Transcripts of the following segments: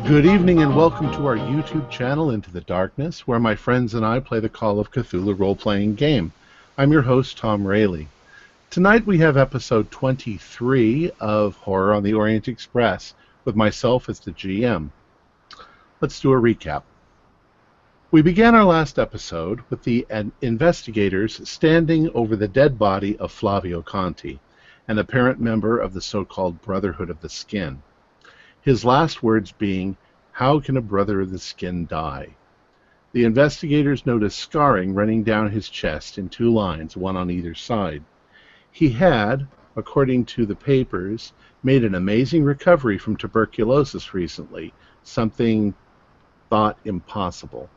Good evening and welcome to our YouTube channel, Into the Darkness, where my friends and I play the Call of Cthulhu role-playing game. I'm your host, Tom Rayleigh. Tonight we have episode 23 of Horror on the Orient Express, with myself as the GM. Let's do a recap. We began our last episode with the investigators standing over the dead body of Flavio Conti, an apparent member of the so-called Brotherhood of the Skin. His last words being, "How can a Brother of the Skin die?" The investigators noticed scarring running down his chest in two lines, one on either side. He had, according to the papers, made an amazing recovery from tuberculosis recently, something thought impossible.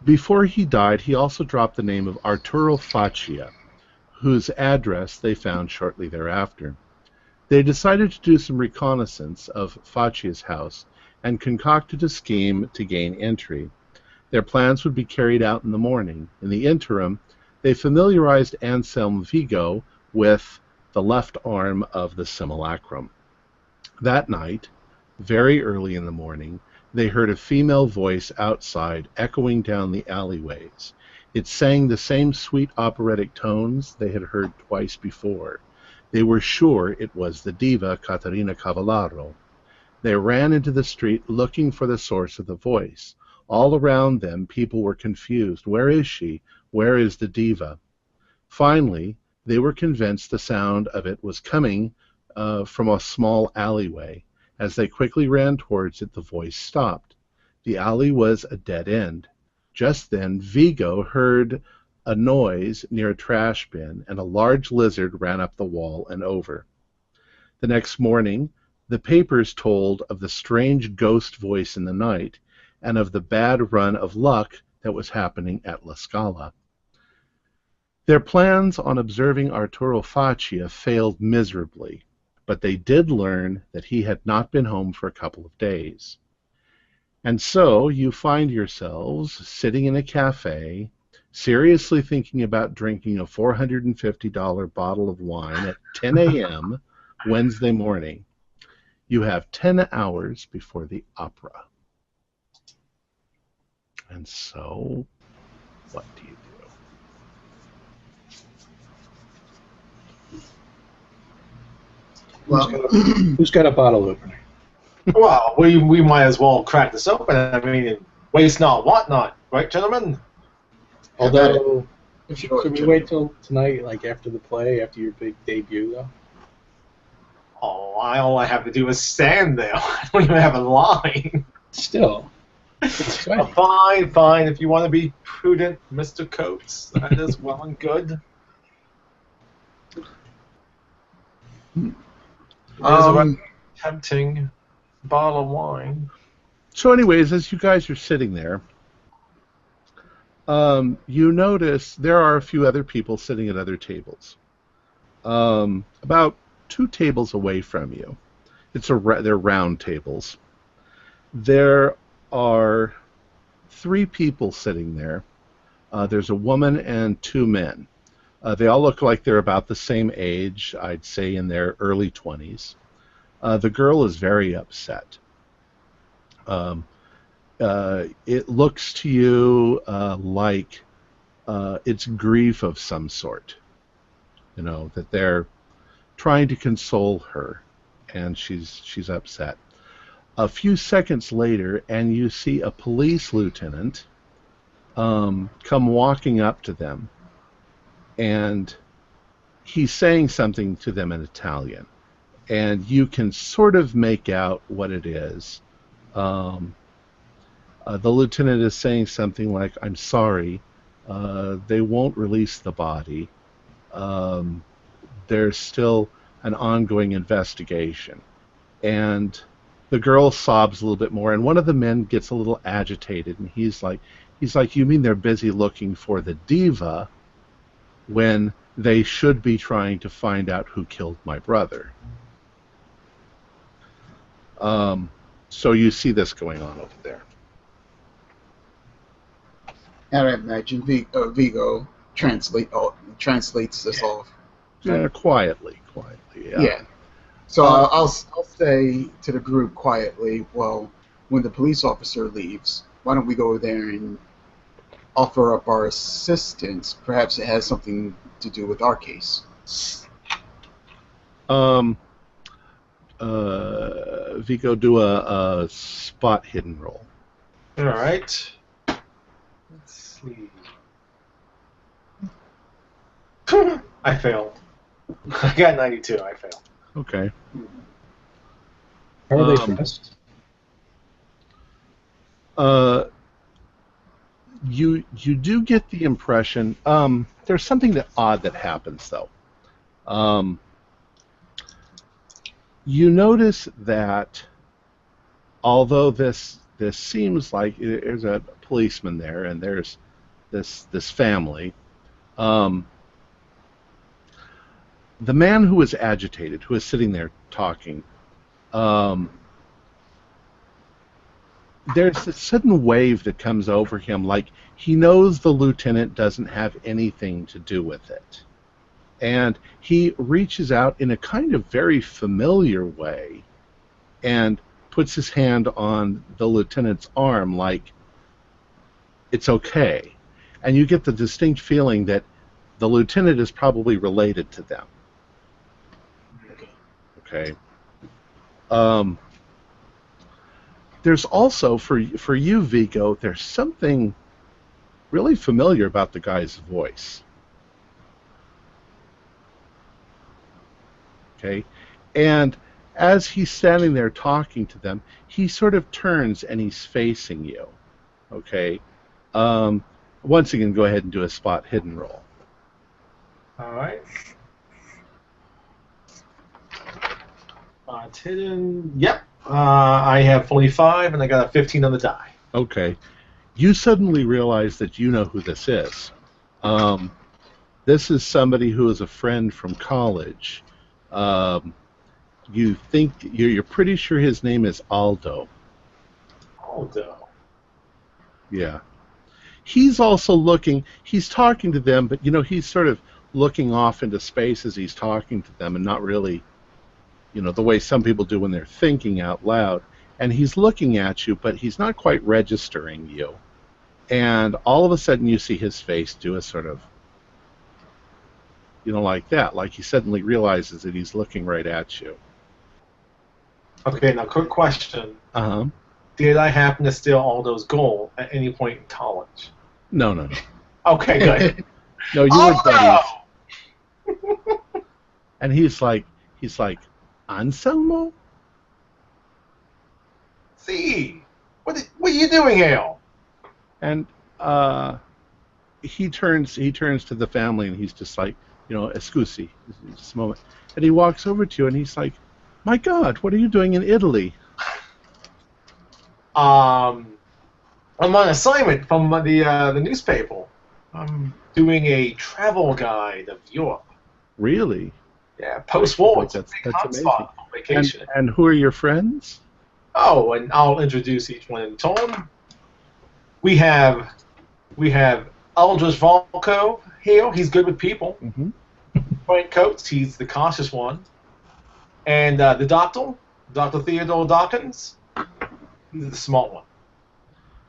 Before he died, he also dropped the name of Arturo Faccia, whose address they found shortly thereafter. They decided to do some reconnaissance of Faccia's house and concocted a scheme to gain entry. Their plans would be carried out in the morning. In the interim, they familiarized Anselm Vigo with the left arm of the simulacrum. That night, very early in the morning, they heard a female voice outside echoing down the alleyways. It sang the same sweet operatic tones they had heard twice before. They were sure it was the diva Caterina Cavallaro. They ran into the street looking for the source of the voice. All around them, people were confused. Where is she? Where is the diva? Finally, they were convinced the sound of it was coming from a small alleyway. As they quickly ran towards it, the voice stopped. The alley was a dead end. Just then, Vigo heard a noise near a trash bin, and a large lizard ran up the wall and over. The next morning, the papers told of the strange ghost voice in the night, and of the bad run of luck that was happening at La Scala. Their plans on observing Arturo Faccia failed miserably, but they did learn that he had not been home for a couple of days. And so you find yourselves sitting in a cafe, seriously thinking about drinking a $450 bottle of wine at 10 a.m. Wednesday morning. You have 10 hours before the opera. And so, what do you do? Well, who's got a bottle opener? Well, we might as well crack this open. I mean, waste not, want not, right, gentlemen? Although, should we wait till tonight, like after the play, after your big debut, though? Oh, all I have to do is stand there. I don't even have a line. Still. Fine. If you want to be prudent, Mr. Coates, that is well and good. It is a tempting bottle of wine. So anyways, as you guys are sitting there, you notice there are a few other people sitting at other tables. About 2 tables away from you. They're round tables. There are 3 people sitting there. There's a woman and 2 men. They all look like they're about the same age, I'd say in their early 20s. The girl is very upset. It looks to you like it's grief of some sort. You know, that they're trying to console her, and she's upset. A few seconds later, and you see a police lieutenant come walking up to them, and he's saying something to them in Italian, and you can sort of make out what it is. The lieutenant is saying something like, "I'm sorry, they won't release the body. There's still an ongoing investigation." And the girl sobs a little bit more, and one of the men gets a little agitated, and he's like, "You mean they're busy looking for the diva when they should be trying to find out who killed my brother?" So you see this going on over there. And I imagine Vigo translates this off. Quietly, yeah. So I'll say to the group quietly, well, when the police officer leaves, why don't we go there and offer up our assistance? Perhaps it has something to do with our case. Vigo, do a spot hidden roll. All right. Let's see. I failed. I got 92. I failed. Okay. How are they dressed? You do get the impression. There's something odd that happens though. You notice that although this seems like there's a policeman there and there's this family, the man who is agitated, who is sitting there talking, there's this sudden wave that comes over him, like he knows the lieutenant doesn't have anything to do with it. And he reaches out in a kind of very familiar way and puts his hand on the lieutenant's arm like it's okay. And you get the distinct feeling that the lieutenant is probably related to them. Okay. There's also, for you, Vigo, there's something really familiar about the guy's voice. Okay? And as he's standing there talking to them, he sort of turns and he's facing you. Okay? Once again, go ahead and do a spot hidden roll. All right. Spot hidden. Yep. I have 45, and I got a 15 on the die. Okay. You suddenly realize that you know who this is. This is somebody who is a friend from college. You think you're pretty sure his name is Aldo. Aldo. Yeah. He's also looking. He's talking to them, but he's sort of looking off into space as he's talking to them, and not really, the way some people do when they're thinking out loud. And he's looking at you, but he's not quite registering you. And all of a sudden you see his face do a sort of, like that. Like he suddenly realizes that he's looking right at you. Okay, now quick question. Uh-huh. Did I happen to steal Aldo's gold at any point in college? No. Okay, good. No, you were buddies. And he's like, Anselmo? See, what are you doing, Hale? And he turns to the family and he's just like, Escusi, just a moment. And he walks over to you and he's like, my God, what are you doing in Italy? I'm on assignment from the newspaper. I'm doing a travel guide of Europe. Really? Yeah, post-war. That's amazing. Vacation. And who are your friends? Oh, and I'll introduce each one in turn. We have Aldous Volko here. He's good with people. Mm-hmm. Frank Coates, he's the cautious one. And the doctor, Dr. Theodore Dawkins, he's the small one.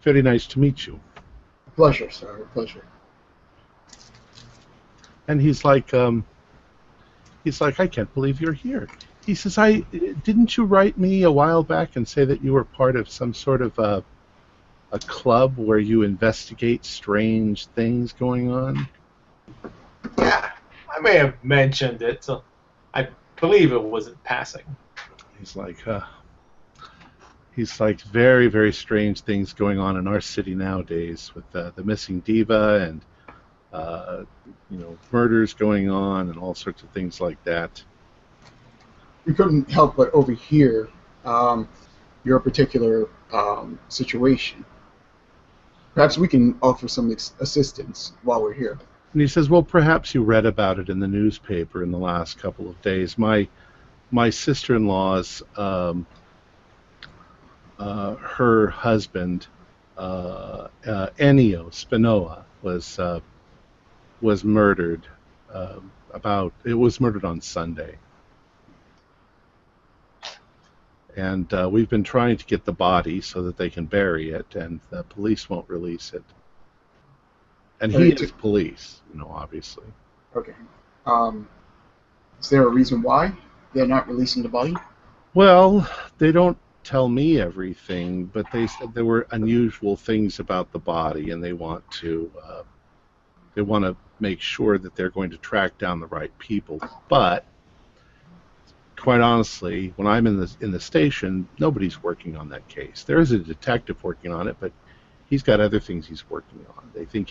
Very nice to meet you. Pleasure, sir. Pleasure. And he's like, I can't believe you're here. He says, didn't you write me a while back and say that you were part of some sort of a club where you investigate strange things going on? Yeah, I may have mentioned it. So I believe it wasn't passing. He's like, very, very strange things going on in our city nowadays with the missing diva and murders going on and all sorts of things like that. We couldn't help but overhear your particular situation. Perhaps we can offer some assistance while we're here. And he says, well, perhaps you read about it in the newspaper in the last couple of days. My sister-in-law's, her husband, Ennio Spinoa, was murdered. It was murdered on Sunday. And we've been trying to get the body so that they can bury it, and the police won't release it. And he is police, obviously. Okay. Is there a reason why they're not releasing the body? Well, they don't tell me everything, but they said there were unusual things about the body, and they want to make sure that they're going to track down the right people. But quite honestly, when I'm in the station, nobody's working on that case. There is a detective working on it, but he's got other things he's working on. They think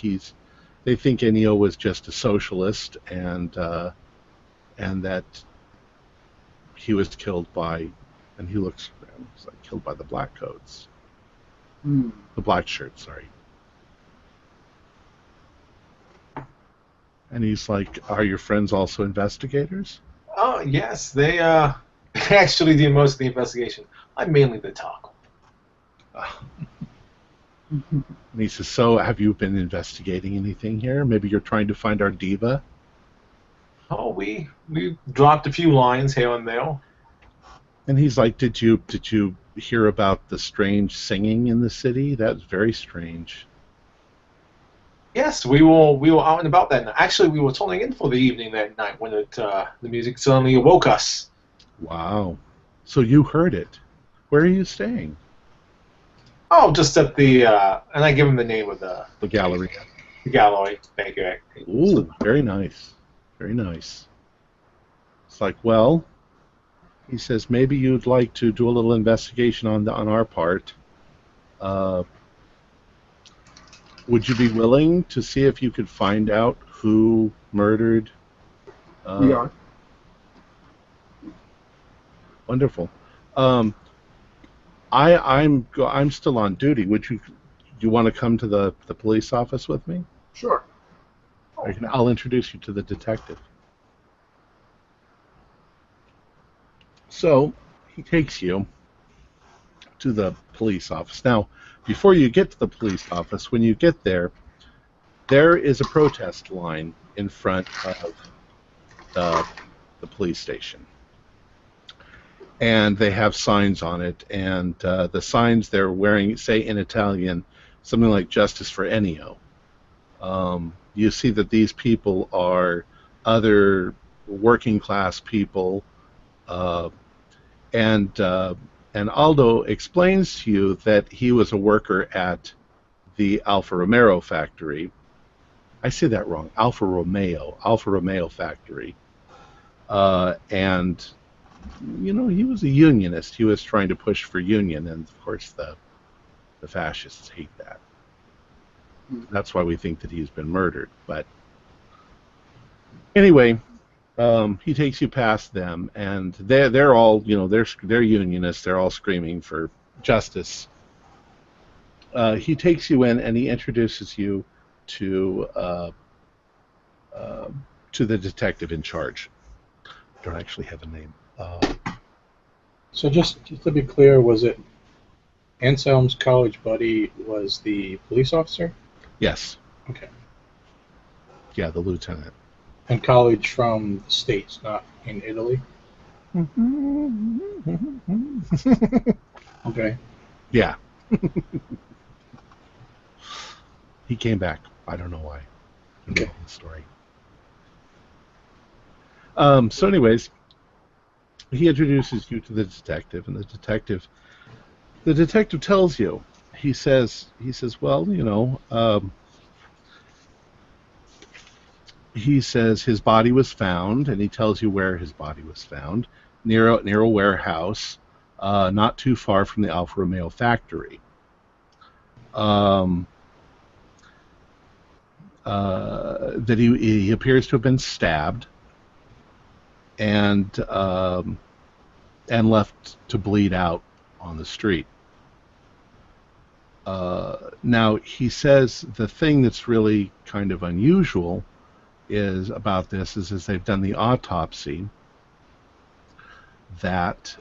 Ennio was just a socialist, and that he was killed by, and he looks like killed by the black coats, the black shirts, sorry. And he's like, "Are your friends also investigators?" Oh yes, they actually do most of the investigation. I'm mainly the talk. And he says, "So, have you been investigating anything here? Maybe you're trying to find our diva?" Oh, we dropped a few lines here and there. And he's like, "Did you hear about the strange singing in the city? That's very strange." Yes, we were out and about that night. Actually, we were tuning in for the evening that night when the music suddenly awoke us. Wow. So you heard it. Where are you staying? Oh, just at the and I give him the name of the gallery. The gallery. Thank you. Ooh, very nice. Very nice. It's like, well, he says, maybe you'd like to do a little investigation on our part. Would you be willing to see if you could find out who murdered? We are. Wonderful. I'm still on duty. Do you want to come to the police office with me? Sure. I'll introduce you to the detective. So he takes you to the police office. Now, before you get to the police office, when you get there, there is a protest line in front of the police station. And they have signs on it, and the signs they're wearing say in Italian something like "Justice for Ennio." You see that these people are other working class people, and Aldo explains to you that he was a worker at the Alfa Romeo factory. I say that wrong. Alfa Romeo factory, and he was a unionist. He was trying to push for union, and of course the fascists hate that. That's why we think that he's been murdered. But anyway, he takes you past them, and they're all they're unionists. They're all screaming for justice. He takes you in, and he introduces you to the detective in charge. I don't actually have a name. So just to be clear, was it Anselm's college buddy was the police officer? Yes. Okay. Yeah, the lieutenant. And college from the States, not in Italy? Okay. Yeah. He came back. I don't know why. Okay. The story. So anyways, he introduces you to the detective, and the detective tells you. He says, well, he says his body was found, and he tells you where his body was found, near a warehouse, not too far from the Alfa Romeo factory. That he appears to have been stabbed and left to bleed out on the street. Now, he says the thing that's really kind of unusual is they've done the autopsy, that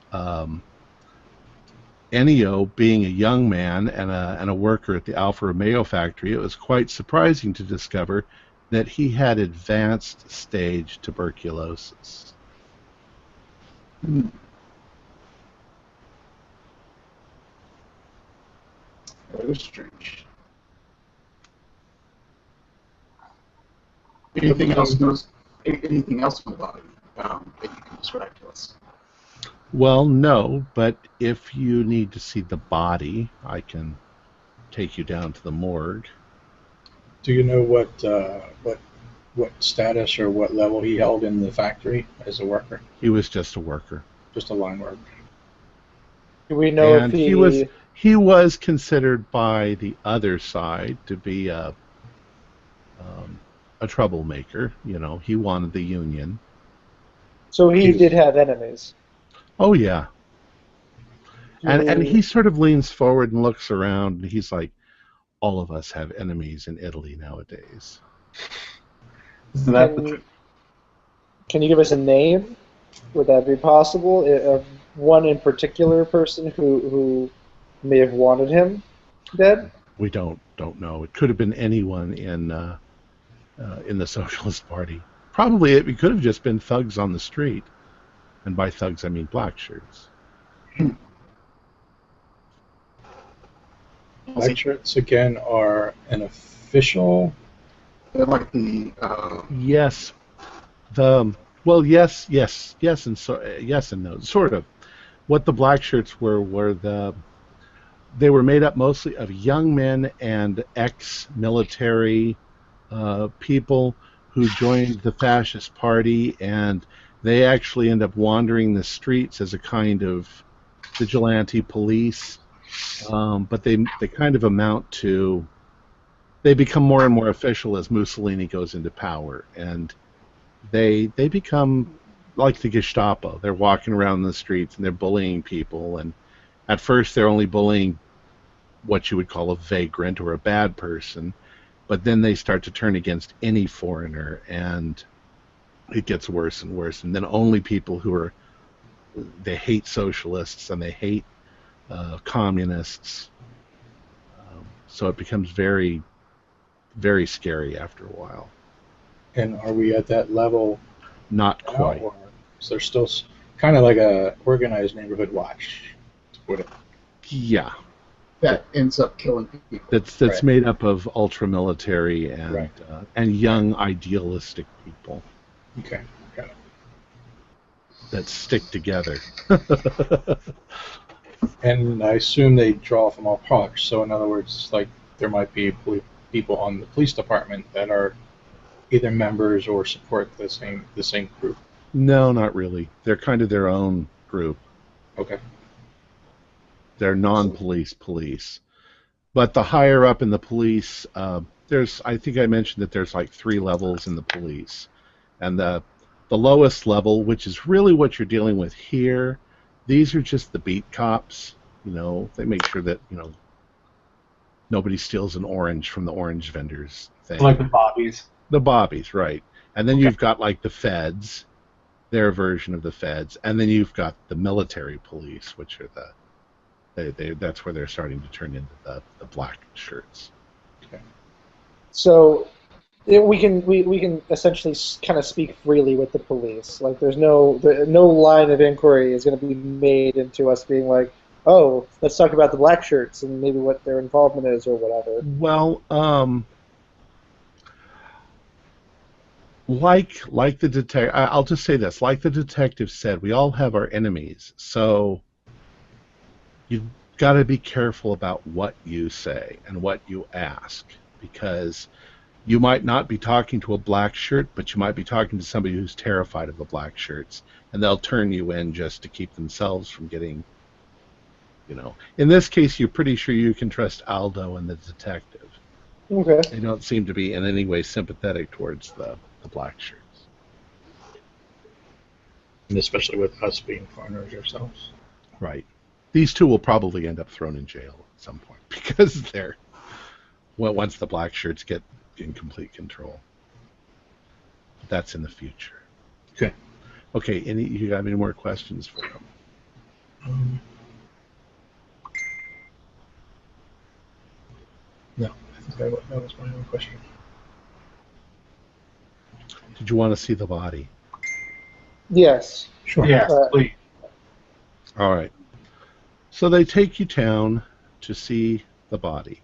Ennio, being a young man and a worker at the Alfa Romeo factory, it was quite surprising to discover that he had advanced stage tuberculosis. That was strange. Anything else on the body that you can describe to us? Well, no, but if you need to see the body, I can take you down to the morgue. Do you know what status or what level he held in the factory as a worker? He was just a worker. Just a line worker. Do we know And if he was considered by the other side to be a troublemaker. You know, he wanted the Union. So he did have enemies. Oh yeah. And he sort of leans forward and looks around, and he's like, "All of us have enemies in Italy nowadays." Can you give us a name? Would that be possible? Of one in particular person who may have wanted him dead? We don't know. It could have been anyone in the Socialist Party. Probably it could have just been thugs on the street, and by thugs I mean black shirts. Black shirts again are an official. They're like the Yes. Yes and no. Sort of. What the black shirts were they were made up mostly of young men and ex-military people who joined the fascist party, and they actually end up wandering the streets as a kind of vigilante police. But they kind of amount to, they become more and more official as Mussolini goes into power, and they become like the Gestapo. They're walking around the streets and they're bullying people, and at first they're only bullying what you would call a vagrant or a bad person, but then they start to turn against any foreigner, and it gets worse and worse, and then only people they hate socialists and they hate communists. So it becomes very, very scary after a while. And are we at that level? Not quite. Or is there still kind of like a organized neighborhood watch, to put it? Yeah. that ends up killing people. That's Right. made up of ultra-military and Right. and young idealistic people Okay. Got it. that stick together. And I assume they draw from all parts. So in other words, like there might be people on the police department that are either members or support the same group. No, not really. They're kind of their own group. Okay. They're non-police police. But the higher up in the police, I think I mentioned that there's like 3 levels in the police. And the lowest level, which is really what you're dealing with here, these are just the beat cops. You know, they make sure that, nobody steals an orange from the orange vendors thing. Like the bobbies. The bobbies, right. And then you've got like the feds, their version of the feds, and then you've got the military police, which are that's where they're starting to turn into the black shirts. So we can essentially kind of speak freely with the police. Like there's no line of inquiry is going to be made into us being like, oh, let's talk about the black shirts and maybe what their involvement is or whatever. Well, like the detective, I'll just say this: like the detective said, we all have our enemies, so you've got to be careful about what you say and what you ask, because you might not be talking to a black shirt, but you might be talking to somebody who's terrified of the black shirts, and they'll turn you in just to keep themselves from getting, In this case, you're pretty sure you can trust Aldo and the detective. Okay. They don't seem to be in any way sympathetic towards the black shirts. And especially with us being foreigners ourselves. Right. These 2 will probably end up thrown in jail at some point because once the black shirts get in complete control. But that's in the future. Okay. Okay. You got any more questions for them? No, I think that was my only question. Did you want to see the body? Yes. Sure. Yes, please. All right. So they take you down to see the body.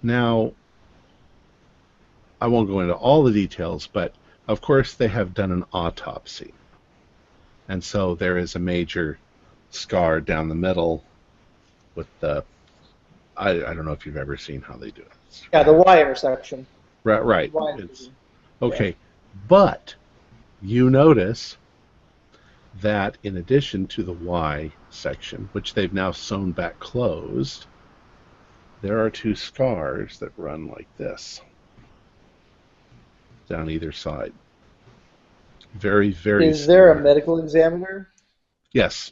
Now, I won't go into all the details, but of course they have done an autopsy. And so there is a major scar down the middle with the... I don't know if you've ever seen how they do it. Yeah, the wire section. Right. Wire Okay, but you notice that in addition to the Y section, which they've now sewn back closed, there are 2 scars that run like this down either side. Very, very... Is there a medical examiner? Yes.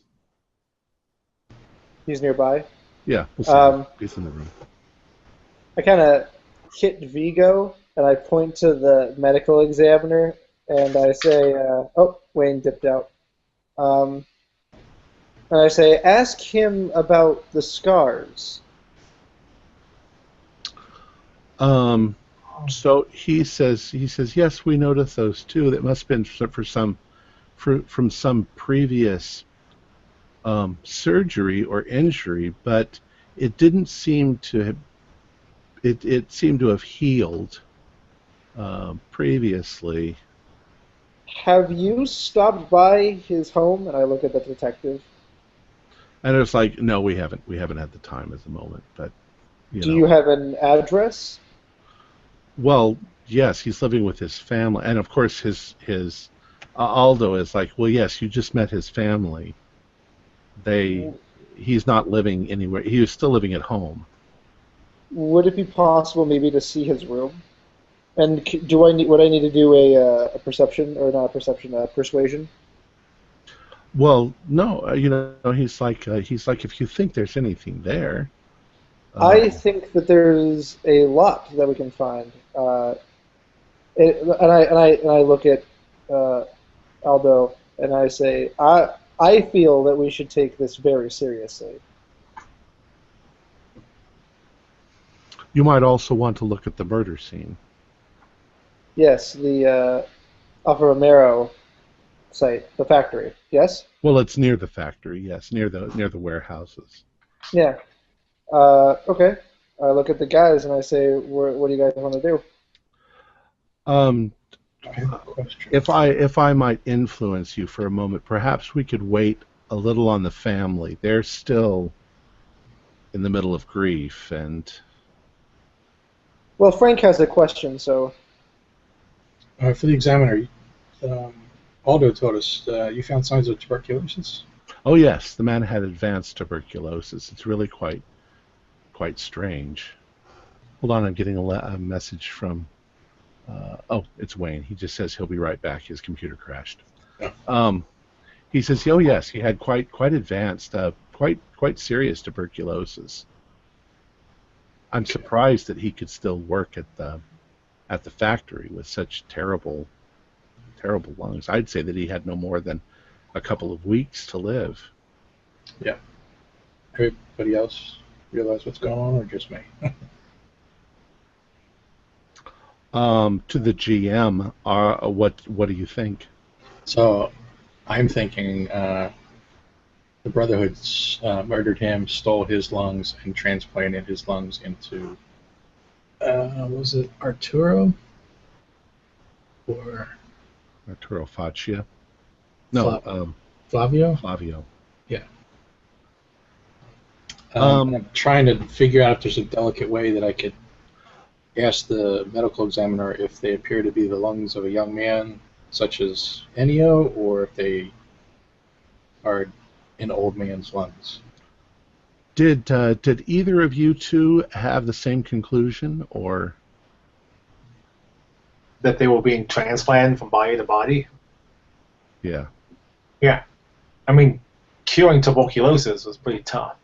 He's nearby. Yeah, we'll see. He's in the room. I kind of hit Vigo, and I point to the medical examiner, and I say, oh, Wayne dipped out. And I say, ask him about the scars. So he says, yes, we noticed those too. That must have been from some previous surgery or injury, but it didn't seem to have, it seemed to have healed previously. Have you stopped by his home? And I look at the detective. And it's like, no, we haven't had the time at the moment, but Do you have an address? Well, yes, he's living with his family, and of course his Aldo is like, well, yes, you just met his family. He's not living anywhere. He was still living at home. Would it be possible maybe to see his room? And would I need to do a perception, or not a perception, a persuasion? Well, no, he's like if you think there's anything there. I think that there's a lot that we can find. And I look at Aldo and I say, I feel that we should take this very seriously. You might also want to look at the murder scene. Yes, the Alfa Romero site, the factory. Yes. Well, it's near the factory. Yes, near the warehouses. Yeah. Okay. I look at the guys and I say, what do you guys want to do? I have a question. If I might influence you for a moment, perhaps we could wait a little on the family. They're still in the middle of grief, and... Well, Frank has a question, so... For the examiner, Aldo told us you found signs of tuberculosis? Oh, yes. The man had advanced tuberculosis. It's really quite strange. Hold on, I'm getting a message from... oh, it's Wayne. He just says he'll be right back. His computer crashed. Oh. He says, oh, yes, he had quite advanced, quite serious tuberculosis. I'm surprised that he could still work at the factory with such terrible lungs. I'd say that he had no more than a couple of weeks to live. Yeah. Everybody else realize what's going on, or just me? To the GM, what do you think? So, I'm thinking the Brotherhood murdered him, stole his lungs, and transplanted his lungs into, was it Arturo? Or Arturo Faccia? No, Flavio? Flavio. Yeah. I'm trying to figure out if there's a delicate way that I could ask the medical examiner if they appear to be the lungs of a young man, such as Ennio, or if they are an old man's lungs. Did either of you two have the same conclusion, or That they were being transplanted from body to body? yeah? Yeah. I mean, curing tuberculosis was pretty tough.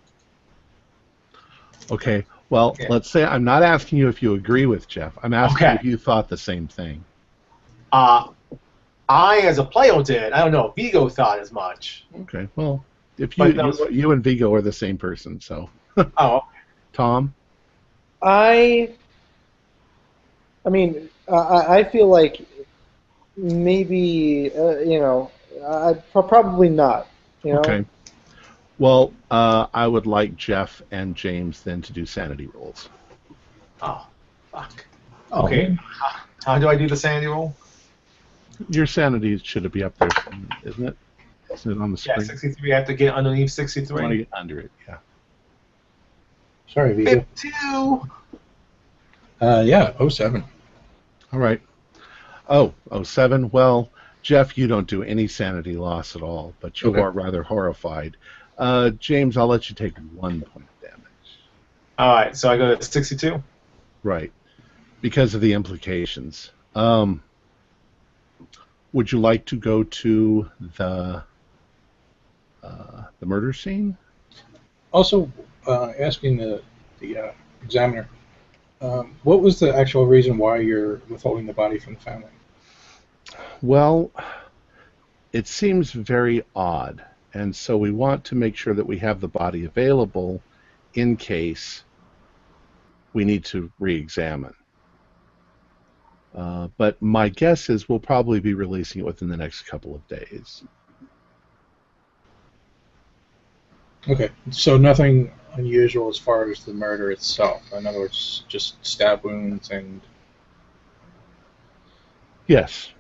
Okay. Well, let's say I'm not asking you if you agree with Jeff. I'm asking if you thought the same thing. I, as a player, did. I don't know if Vigo thought as much. Okay. Well, if But you and Vigo are the same person, so. Oh. Tom? I mean, I feel like maybe, probably not. You know? Okay. Well, I would like Jeff and James then to do sanity rolls. Oh, fuck. Okay. How do I do the sanity roll? Your sanity should be up there, isn't it? Isn't it on the screen? Yeah, 63. I have to get underneath 63. I want to get under it, yeah. Sorry, Visa. 52. Yeah, 07. All right. Oh, 07. Well, Jeff, you don't do any sanity loss at all, but you are rather horrified. James, I'll let you take 1 point of damage. All right, so I go to 62. Right, because of the implications. Would you like to go to the murder scene? Also, asking the examiner, what was the actual reason why you're withholding the body from the family? Well, it seems very odd, and so we want to make sure that we have the body available in case we need to re-examine. But my guess is we'll probably be releasing it within the next couple of days. Okay, so nothing unusual as far as the murder itself. In other words, just stab wounds and... Yes.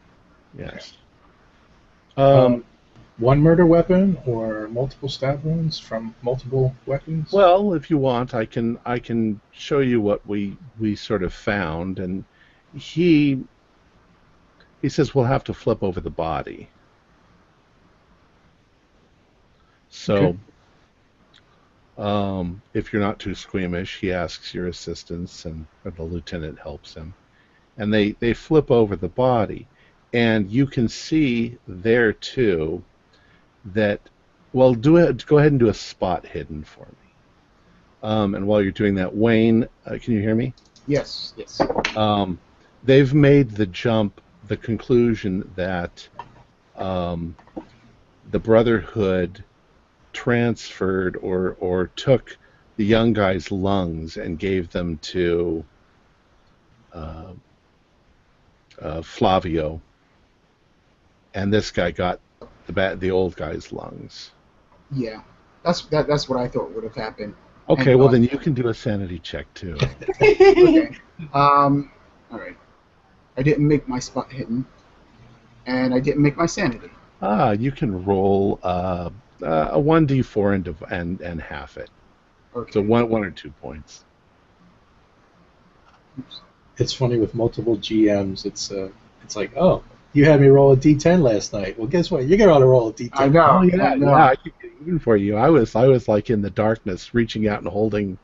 One murder weapon or multiple stab wounds from multiple weapons? Well, if you want, I can show you what we sort of found, and he says we'll have to flip over the body. So, if you're not too squeamish, he asks your assistance, and the lieutenant helps him, and they flip over the body, and you can see there too that. Well, go ahead and do a spot hidden for me. And while you're doing that, Wayne, can you hear me? Yes. They've made the jump, the conclusion that the Brotherhood transferred or took the young guy's lungs and gave them to Flavio, and this guy got the old guy's lungs. Yeah, that's what I thought would have happened. Okay, well then you can do a sanity check too. Okay. All right. I didn't make my spot hidden, and I didn't make my sanity. You can roll a 1d4 and half it. Okay. So one or 2 points. Oops. It's funny with multiple GMs. It's like, oh, you had me roll a D10 last night. Well, guess what? You're gonna roll a D10. I know. Oh yeah, I know. yeah. I could get even for you. I was like in the darkness, reaching out and holding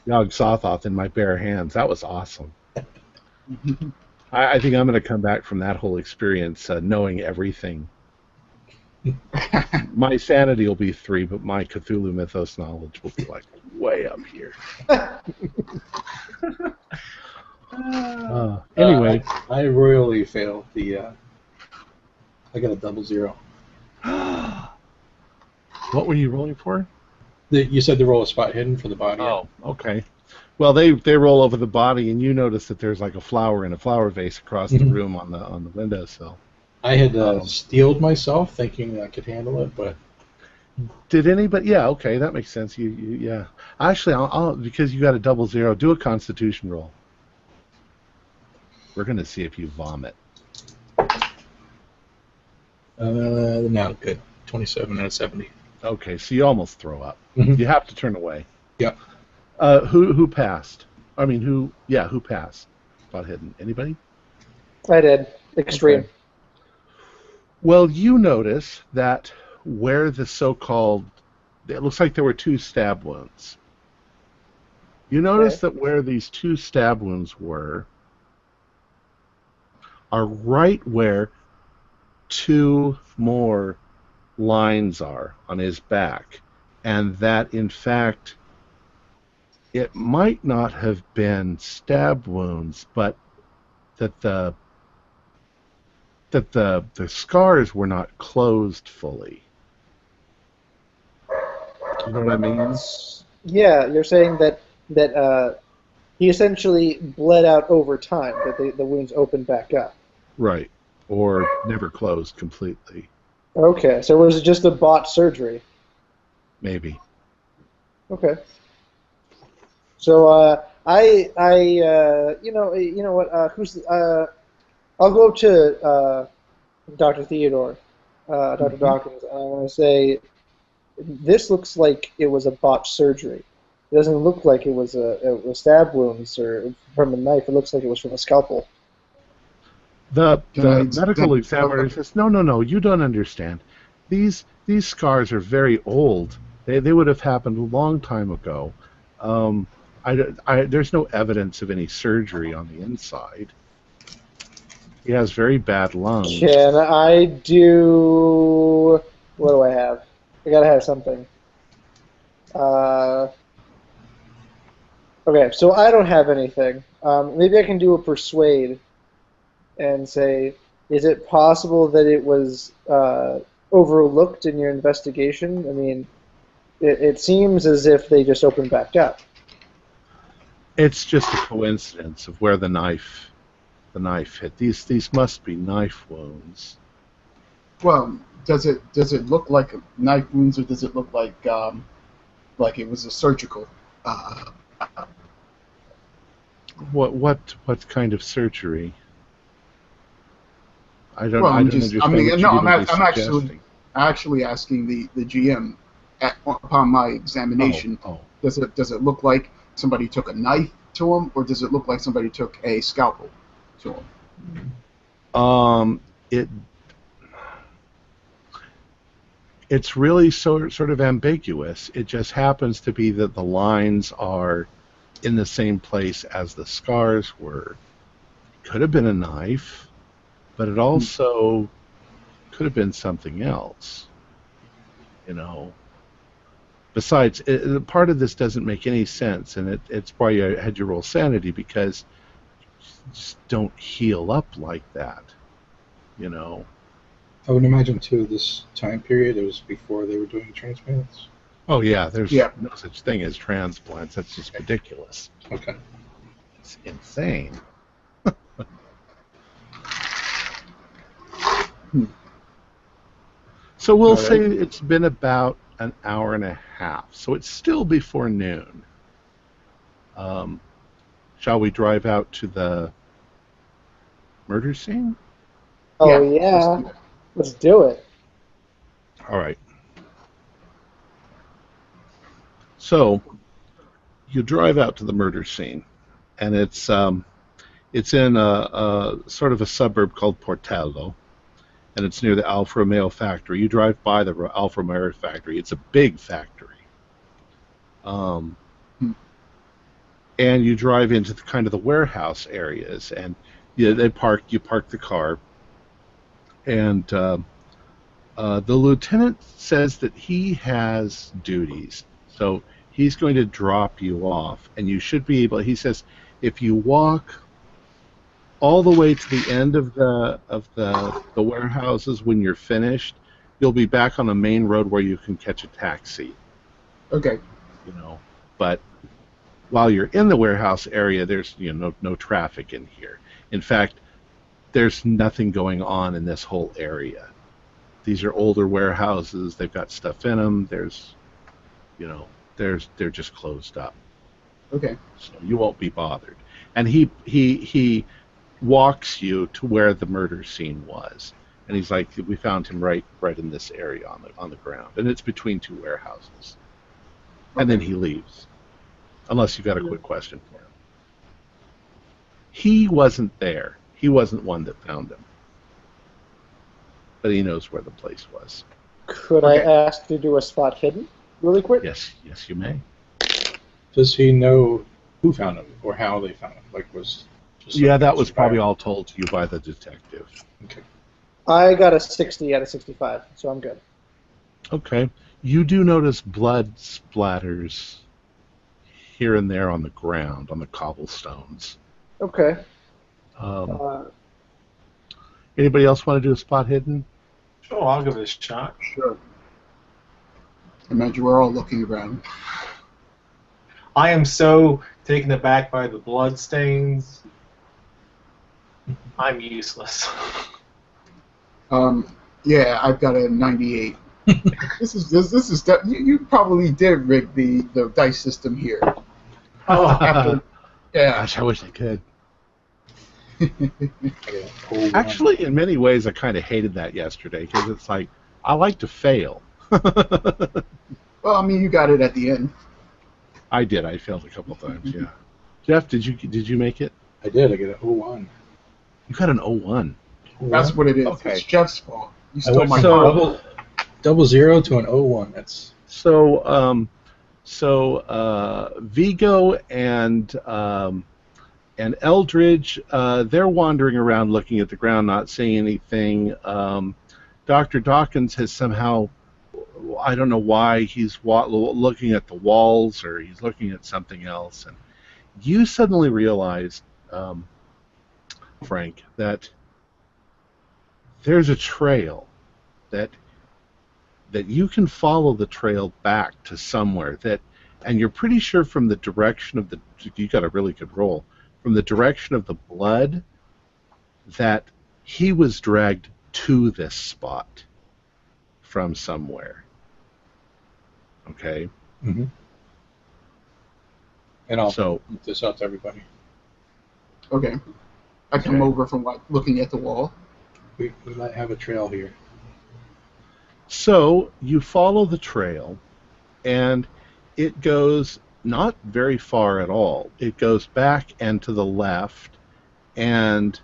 Yog Sothoth in my bare hands. That was awesome. I think I'm going to come back from that whole experience knowing everything. My sanity will be 3, but my Cthulhu Mythos knowledge will be like way up here. Anyway, I royally failed the. I got a 00. what were you rolling for? You said to roll a spot hidden for the body. Oh, okay. Well, they roll over the body, and you notice that there's like a flower in a flower vase across the room on the windowsill. I had steeled myself, thinking I could handle it, but did anybody? Yeah, okay, that makes sense. Yeah. Actually, I'll because you got a 00. Do a Constitution roll. We're gonna see if you vomit. No, good. 27 out of 70. Okay, so you almost throw up. Mm-hmm. You have to turn away. Yep. Who passed? I mean, who passed? Spot hidden. Anybody? I did. Extreme. Okay. Well, you notice that where the so-called, it looks like there were 2 stab wounds. You notice that where these 2 stab wounds were are right where 2 more lines are on his back, and that in fact it might not have been stab wounds, but that the scars were not closed fully. You know what I mean? Yeah, you're saying that he essentially bled out over time, that the wounds opened back up. Right, or never closed completely. Okay, so was it just a bot surgery? maybe. Okay. So you know what? I'll go up to Dr. Theodore, Dr. Dawkins, and I want to say, this looks like it was a botched surgery. It doesn't look like it was a stab wounds or from a knife. It looks like it was from a scalpel. The Can I medical examiner says, no, you don't understand. These scars are very old. They would have happened a long time ago. There's no evidence of any surgery on the inside. He has very bad lungs. Can I do... What do I have? I gotta have something. Okay, so I don't have anything. Maybe I can do a persuade and say, is it possible that it was overlooked in your investigation? I mean, it seems as if they just opened back up. It's just a coincidence of where the knife hit. These must be knife wounds. Well, does it look like knife wounds, or does it look like it was a surgical? What kind of surgery? I don't Well, I'm understand. I'm actually asking the GM upon my examination. Oh. Does it look like somebody took a knife to him, or does it look like somebody took a scalpel to him? It's really sort of ambiguous. It just happens to be that the lines are in the same place as the scars were. It could have been a knife, but it also could have been something else. You know. Besides, part of this doesn't make any sense, and it's why you had to roll sanity, because you just don't heal up like that. You know. I would imagine, too, this time period, it was before they were doing transplants. Oh, yeah, there's no such thing as transplants. That's just ridiculous. Okay. It's insane. So we'll say it's been about an hour and a half. So it's still before noon. Shall we drive out to the murder scene? Oh, yeah. Let's do it. All right. So you drive out to the murder scene, and it's in a sort of a suburb called Portello, and it's near the Alfa Romeo factory. You drive by the Alfa Romeo factory. It's a big factory. And you drive into the warehouse areas, and you park the car, and the lieutenant says that he has duties, so he's going to drop you off, and you should be able. He says if you walk all the way to the end of the warehouses when you're finished, you'll be back on the main road where you can catch a taxi. Okay. You know, but while you're in the warehouse area, there's no traffic in here. In fact, there's nothing going on in this whole area. These are older warehouses. They've got stuff in them. They're just closed up. Okay. So you won't be bothered. And he walks you to where the murder scene was, and he's like, we found him right in this area on the ground, and it's between two warehouses. Okay. And then he leaves, unless you've got a quick question for him. He wasn't there. He wasn't one that found him, but he knows where the place was. Could I ask to do a spot hidden really quick? Yes, you may. Does he know who found him or how they found him? That was probably all told to you by the detective. Okay. I got a 60 out of 65, so I'm good. Okay. You do notice blood splatters here and there on the ground, on the cobblestones. Okay. Anybody else want to do a spot hidden? Sure, I'll give it a shot. Sure. Imagine we're all looking around. I am so taken aback by the blood stains. I'm useless. Yeah, I've got a 98. This is you probably did rig the dice system here. Oh, After, yeah. Gosh, I wish I could. Oh, Actually, in many ways, I kind of hated that yesterday because it's like I like to fail. Well, I mean, you got it at the end. I did. I failed a couple times. Yeah. Jeff, did you make it? I did. I get an 01. You got an 01. That's what it is. Okay. It's Jeff's fault. You I stole went my from car. double zero to an 01. That's So, Vigo and Eldridge, they're wandering around looking at the ground, not seeing anything. Dr. Dawkins has somehow, I don't know why, he's looking at the walls or he's looking at something else. And you suddenly realize, Frank, that there's a trail that you can follow the trail back to somewhere and you're pretty sure from the direction of you got a really good roll, from the direction of the blood that he was dragged to this spot from somewhere. Okay? mm-hmm. And I'll So, point this out to everybody. Okay. I come Okay. over from looking at the wall. We might have a trail here. so you follow the trail and it goes not very far at all. It goes back and to the left, and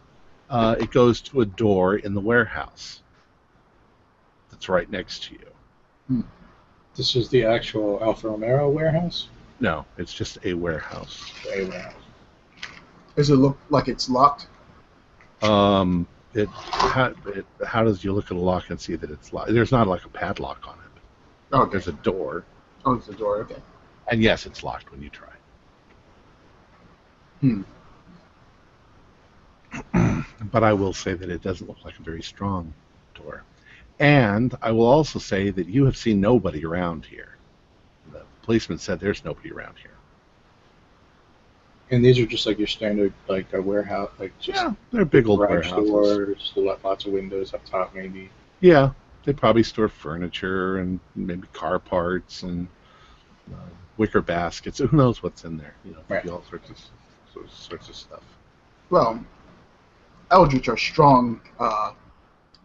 it goes to a door in the warehouse that's right next to you. This is the actual Alfa Romero warehouse? No, it's just a warehouse. A warehouse. Does it look like it's locked? How does you look at a lock and see that it's locked? There's not like a padlock on it. Okay. There's a door, Oh, it's the door. Okay. and yes, it's locked when you try. But I will say that it doesn't look like a very strong door. And I will also say that you have seen nobody around here. The policeman said there's nobody around here. And these are just like your standard, like a warehouse, like just Yeah, they're big old garage warehouses. doors, lots of windows up top, maybe. Yeah, they probably store furniture and maybe car parts and wicker baskets. Who knows what's in there? Right. All sorts of stuff. Well, Eldritch are strong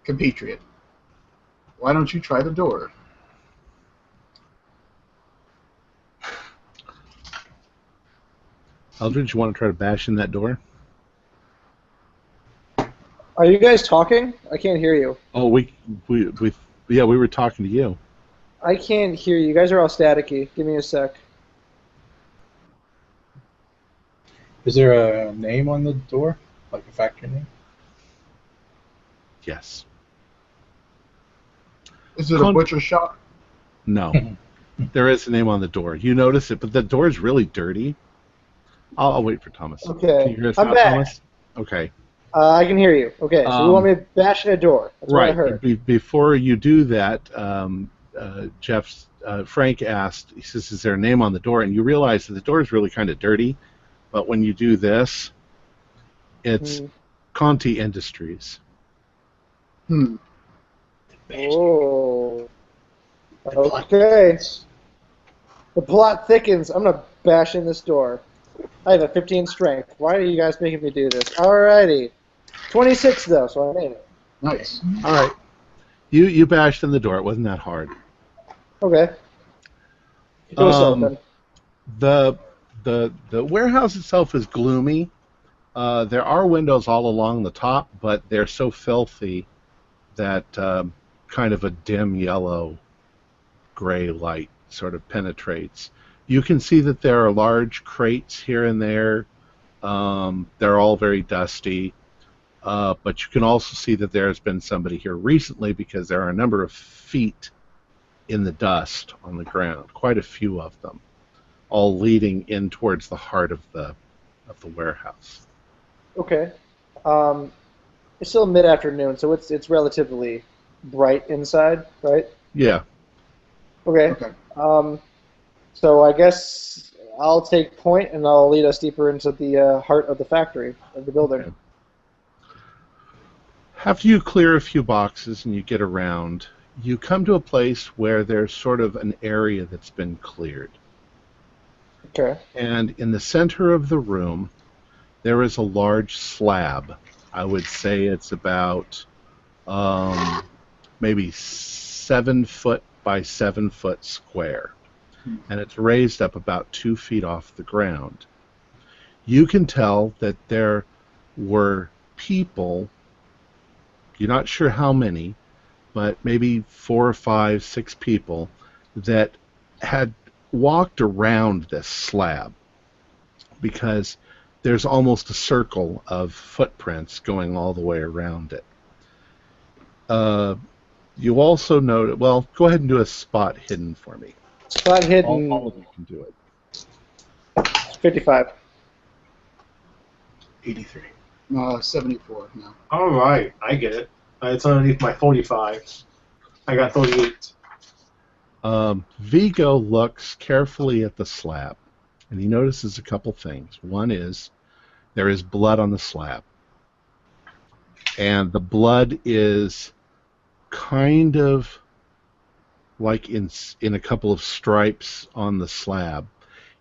compatriot. Why don't you try the door? Eldridge, you want to try to bash in that door? Are you guys talking? I can't hear you. Oh, we were talking to you. I can't hear you. You guys are all staticky. Give me a sec. Is there a name on the door? Like a factory name? Yes. Is it a butcher shop? No. There is a name on the door. You notice it, but the door is really dirty. I'll wait for Thomas. Okay. Can you hear us I'm now, back. Thomas? Okay. I can hear you. Okay, so you want me to bash in a door? That's what I Right. heard. Before you do that, Frank asked, he says, is there a name on the door? And you realize that the door is really kind of dirty, but when you do this, it's Conti Industries. Oh. Okay. The plot thickens. I'm going to bash in this door. I have a 15 strength. Why are you guys making me do this? Alrighty. 26 though, so I made it. Nice. All right. You bashed in the door. It wasn't that hard. Okay. It was open. The warehouse itself is gloomy. There are windows all along the top, but they're so filthy that kind of a dim yellow gray light sort of penetrates. You can see that there are large crates here and there. They're all very dusty. But you can also see that there has been somebody here recently because there are a number of feet in the dust on the ground, quite a few of them, all leading in towards the heart of the warehouse. Okay. It's still mid-afternoon, so it's relatively bright inside, right? Yeah. Okay. So I guess I'll take point and I'll lead us deeper into the heart of the factory, of the building. Okay. After you clear a few boxes and you get around, you come to a place where there's sort of an area that's been cleared. Okay. And in the center of the room, there is a large slab. I would say it's about maybe 7 foot by 7 foot square. And it's raised up about 2 feet off the ground. You can tell that there were people, you're not sure how many, but maybe 4 or 5, 6 people that had walked around this slab, because there's almost a circle of footprints going all the way around it. You also note, well, go ahead and do a spot hidden for me. Spot hidden. All of you can do it. 55. 83. 74 now. All right, I get it. It's underneath my 45. I got 38. Vigo looks carefully at the slab, and he notices a couple things. One is there is blood on the slab, and the blood is kind of like in a couple of stripes on the slab.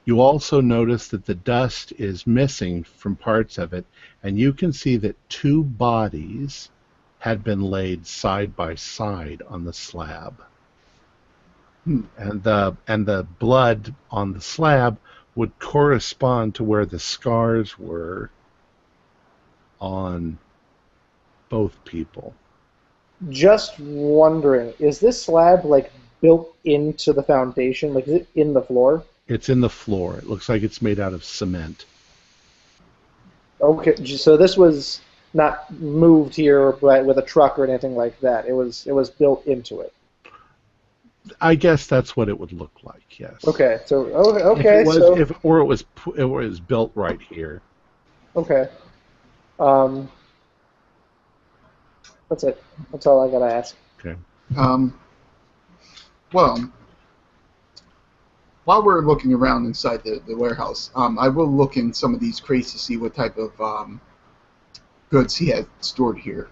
You also notice that the dust is missing from parts of it, and you can see that 2 bodies had been laid side by side on the slab. And the blood on the slab would correspond to where the scars were on both people. Just wondering, is this slab like built into the foundation? Like, is it in the floor? It's in the floor. It looks like it's made out of cement. Okay, so this was not moved here with a truck or anything like that. It was built into it. I guess that's what it would look like. Yes. Okay. So If it was built right here. Okay. That's it. That's all I gotta ask. Okay. Well, while we're looking around inside the warehouse, I will look in some of these crates to see what type of goods he had stored here.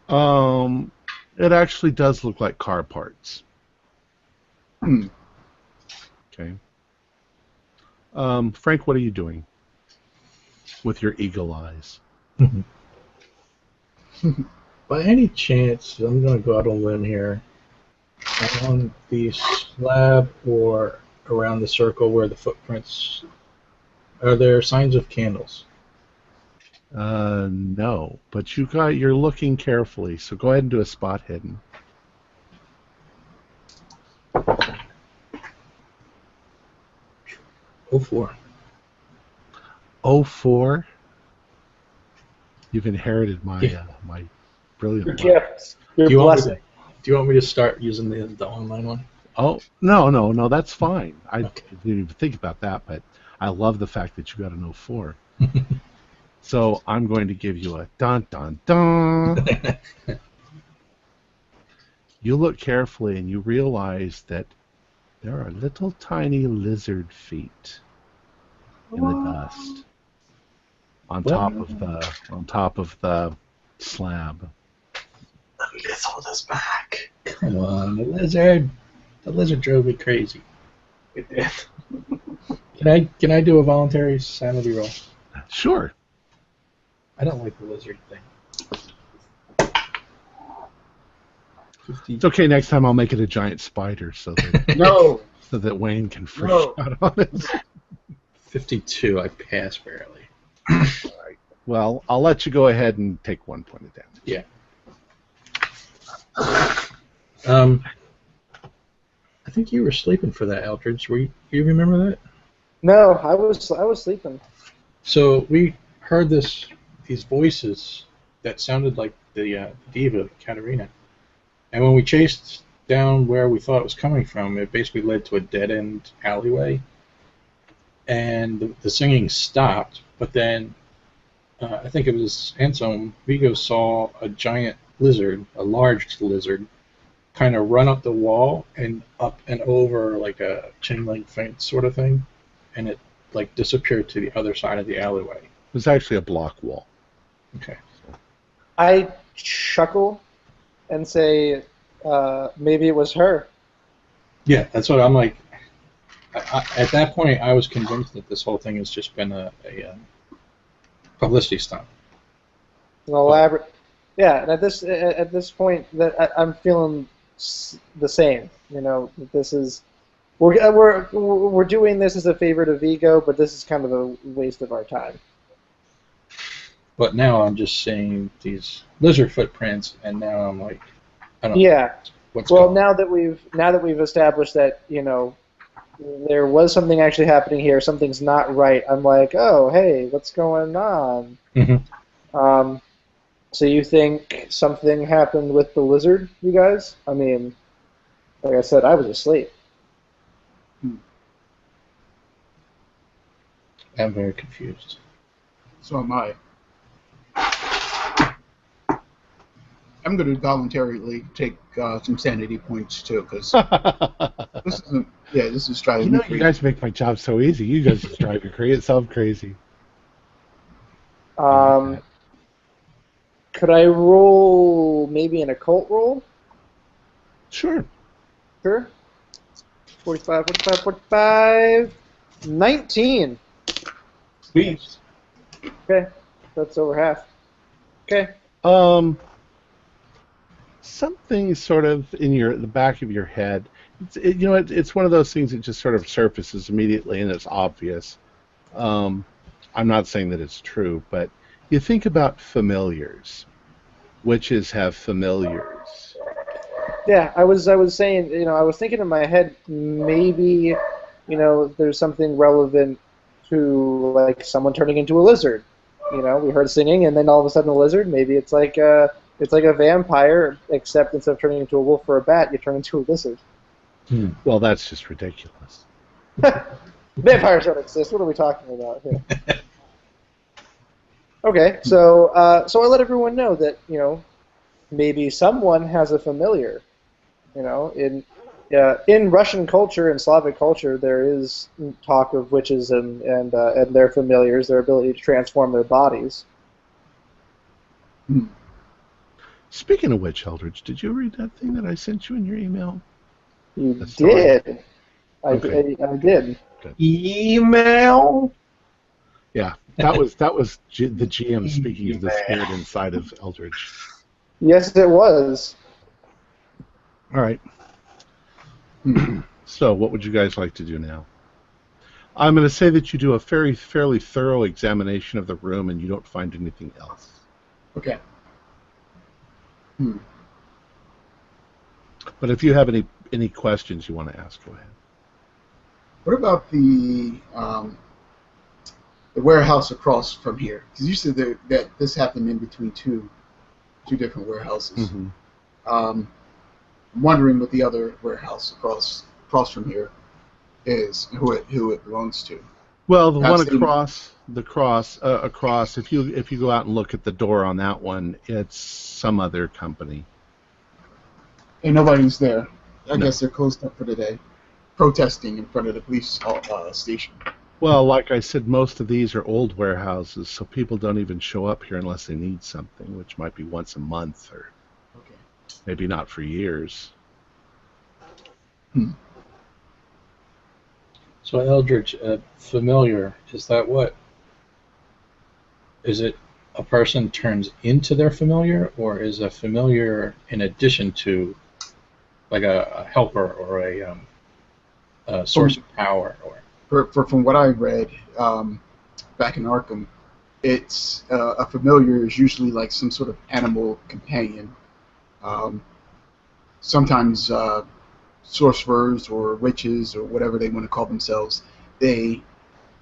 It actually does look like car parts. Okay. Frank, what are you doing with your eagle eyes? By any chance, I'm going to go out on a limb here, on the slab or around the circle where the footprints, are there signs of candles? No, but you're looking carefully, so go ahead and do a spot hidden. 04. 04? You've inherited my my brilliant Your mind. gift. Your blessing. Do you want me to start using the online one? Oh, no, that's fine. I Okay. didn't even think about that, but I love the fact that you got an 04. So I'm going to give you a dun dun dun. You look carefully and you realize that there are little tiny lizard feet in the dust on top of the slab. The lizard is back. Come on, the lizard. The lizard drove me crazy. It did. Can I do a voluntary sanity roll? Sure. I don't like the lizard thing. 50. It's okay. Next time I'll make it a giant spider so that No. so that Wayne can freak No. out on it. 52. I passed barely. Well, I'll let you go ahead and take 1 point of damage. Yeah. I think you were sleeping for that, Eldridge. Do you remember that? No, I was sleeping. So we heard these voices that sounded like the diva, Katerina. And when we chased down where we thought it was coming from, it basically led to a dead-end alleyway. And the singing stopped, but then I think it was Anselm, Vigo saw a giant lizard, a large lizard, kind of run up the wall and up and over like a chain link fence sort of thing, and it like disappeared to the other side of the alleyway. It was actually a block wall. Okay. I chuckle and say, maybe it was her. Yeah, that's what I'm like. At that point, I was convinced that this whole thing has just been a publicity stunt. An elaborate. Yeah, and at this point, that I'm feeling the same. You know, this is we're doing this as a favor to Vigo, but this is kind of a waste of our time. But now I'm just seeing these lizard footprints, and now I'm like, I don't know. Yeah. What's Well, going now that we've established that, you know, there was something actually happening here, something's not right. I'm like, oh, hey, what's going on? Mm-hmm. So you think something happened with the lizard, you guys? I mean, like I said, I was asleep. I'm very confused. So am I. I'm going to voluntarily take some sanity points too, because this isn't. Yeah, this is driving me crazy. You guys make my job so easy. You guys just drive yourself crazy. Could I roll maybe an occult roll? Sure. Sure. 45, 19. Sweet. Okay, that's over half. Okay. Something sort of in the back of your head. It's one of those things that just sort of surfaces immediately and it's obvious. I'm not saying that it's true, but you think about familiars. Witches have familiars. Yeah, I was saying, you know, I was thinking in my head maybe, you know, there's something relevant to like someone turning into a lizard. You know, we heard singing and then all of a sudden a lizard. Maybe it's like a vampire, except instead of turning into a wolf or a bat, you turn into a lizard. Well, that's just ridiculous. Vampires don't exist. What are we talking about here? Okay, so I let everyone know that, you know, maybe someone has a familiar. You know, in Russian culture and Slavic culture, there is talk of witches and their familiars, their ability to transform their bodies. Speaking of which, Eldridge, did you read that thing that I sent you in your email? You did. I did. Good. Email? Yeah, that was the GM speaking of the spirit inside of Eldridge. Yes, it was. All right. So, what would you guys like to do now? I'm going to say that you do a fairly thorough examination of the room and you don't find anything else. Okay. But if you have any questions you want to ask, go ahead. What about the warehouse across from here? Because you said that this happened in between two different warehouses. Mm-hmm. I'm wondering what the other warehouse across from here is, and who it belongs to. Well, the one across. If you go out and look at the door on that one, it's some other company. And nobody's there. I No. guess they're closed up for the day, protesting in front of the police station. Well, like I said, most of these are old warehouses, so people don't even show up here unless they need something, which might be once a month or maybe not for years. So Eldridge, familiar, is that what? Is it a person turns into their familiar, or is a familiar in addition to like a helper or a source of power? Or From what I read back in Arkham, it's a familiar is usually like some sort of animal companion. Sometimes sorcerers or witches or whatever they want to call themselves, they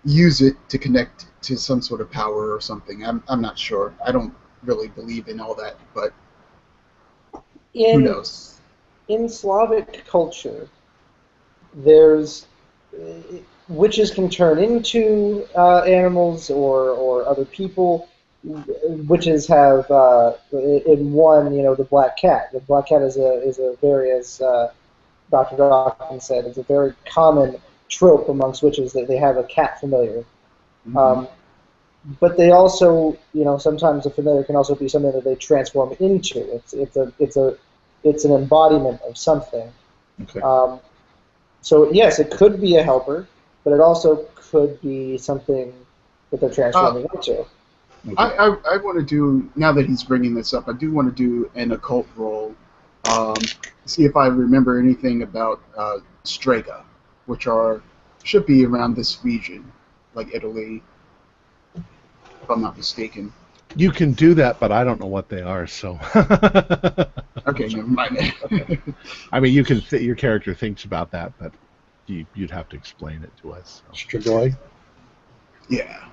use it to connect to some sort of power or something. I'm not sure. I don't really believe in all that, but who knows? In Slavic culture, there's witches can turn into animals or other people. Witches have in one, you know, the black cat. The black cat is a very, as Dr. Dawkins said, it's a very common trope amongst witches that they have a cat familiar. Mm-hmm. But they also, you know, sometimes a familiar can also be something that they transform into. It's it's an embodiment of something. Okay. So yes, it could be a helper, but it also could be something that they're transforming into. Okay. I want to do, now that he's bringing this up, I do want to do an occult roll, see if I remember anything about strega, which should be around this region, like Italy, if I'm not mistaken. You can do that, but I don't know what they are, so. Okay, never mind. I mean, you can. Your character thinks about that, but you'd have to explain it to us. So. Strigoi? Yeah.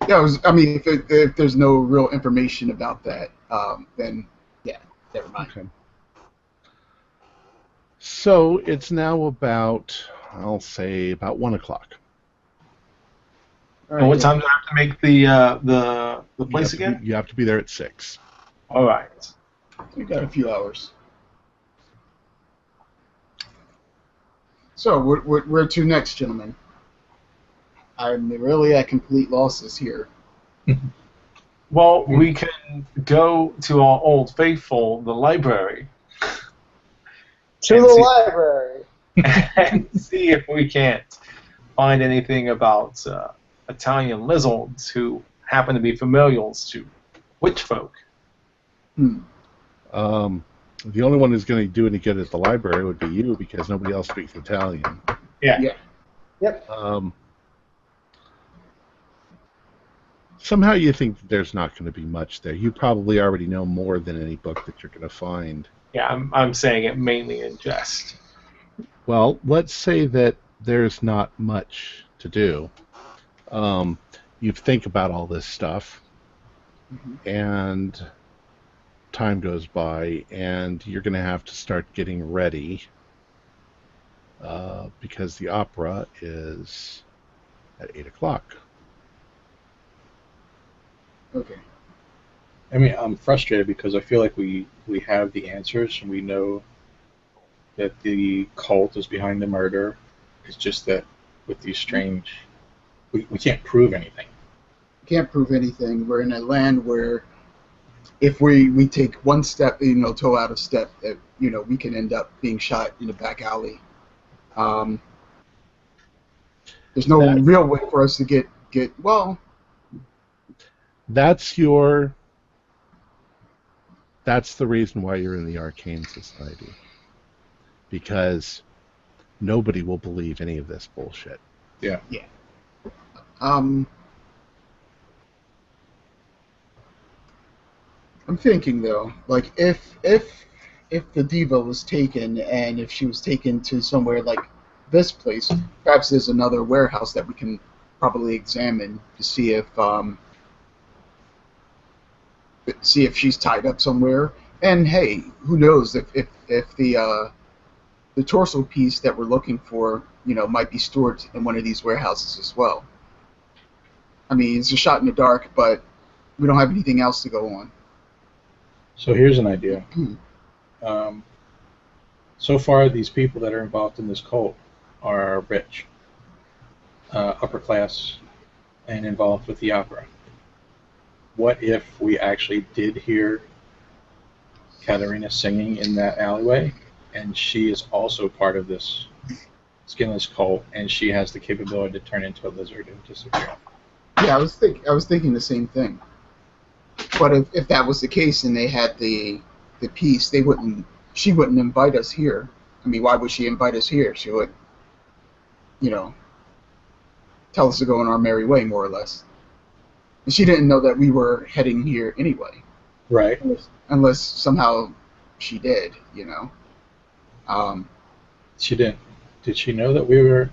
Yeah, I mean, if there's no real information about that, then yeah, never mind. Okay. So it's now about, I'll say, about 1 o'clock. And what time do I have to make the place again? You have to be there at 6. All right. We got a few hours. So where to next, gentlemen? I'm really at complete losses here. Well, we can go to our old faithful, the library. To And the see- library. And see if we can't find anything about Italian lizards who happen to be familiars to witch folk. The only one who's going to do any good at the library would be you, because nobody else speaks Italian. Yeah. Yep. Somehow you think that there's not going to be much there. You probably already know more than any book that you're going to find. Yeah, I'm saying it mainly in jest. Well, let's say that there's not much to do. You think about all this stuff, and time goes by, and you're going to have to start getting ready because the opera is at 8 o'clock. Okay. I mean, I'm frustrated because I feel like we have the answers and we know that the cult is behind the murder. It's just that with these strange, we can't prove anything. Can't prove anything. We're in a land where if we take one step, toe out of step, that we can end up being shot in a back alley. There's no real way for us to get well. That's the reason why you're in the Arcane Society. Because nobody will believe any of this bullshit. Yeah. Yeah. I'm thinking though, like if the diva was taken, and if she was taken to somewhere like this place, perhaps there's another warehouse that we can probably examine to see if she's tied up somewhere. And hey, who knows if the torso piece that we're looking for, might be stored in one of these warehouses as well. I mean, it's a shot in the dark, but we don't have anything else to go on. So here's an idea. So far, these people that are involved in this cult are rich, upper class, and involved with the opera. What if we actually did hear Katerina singing in that alleyway, and she is also part of this skinless cult, and she has the capability to turn into a lizard and disappear? Yeah, I was thinking the same thing. But if that was the case and they had the piece, she wouldn't invite us here. I mean, why would she invite us here? She would, tell us to go on our merry way, more or less. And she didn't know that we were heading here anyway. Right. Unless somehow she did, She didn't. Did she know that we were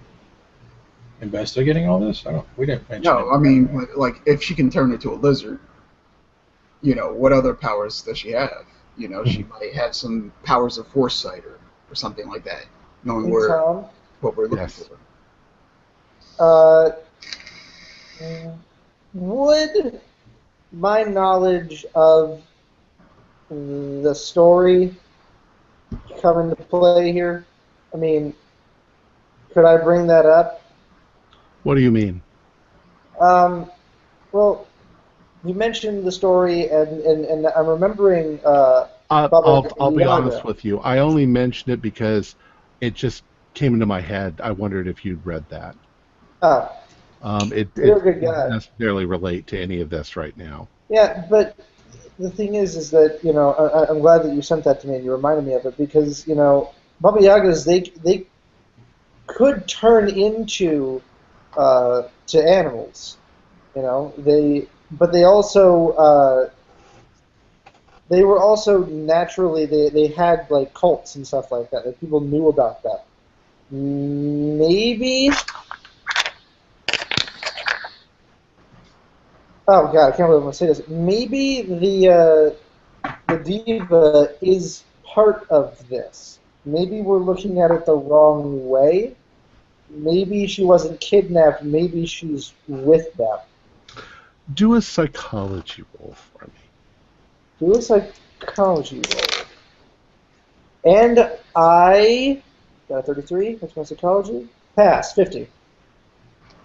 investigating all this? We didn't mention it. No, I mean, like, if she can turn into a lizard, what other powers does she have? She might have some powers of foresight or something like that, knowing what we're looking for. Would my knowledge of the story come into play here? I mean, could I bring that up? What do you mean? Well, you mentioned the story, and I'm remembering I'll Baba I'll be honest Yaga. with you. I only mentioned it because it just came into my head. I wondered if you'd read that. Ah, It you're a good doesn't guy. necessarily relate to any of this right now. Yeah, but the thing is that I'm glad that you sent that to me and you reminded me of it because Baba Yagas they could turn into to animals. But they were also naturally they had like cults and stuff like that. Like people knew about that. Maybe. Oh god, I can't believe I'm gonna say this. Maybe the diva is part of this. Maybe we're looking at it the wrong way. Maybe she wasn't kidnapped. Maybe she's with them. Do a psychology roll for me. Do a psychology roll. And I got a 33. What's my psychology? Pass. 50.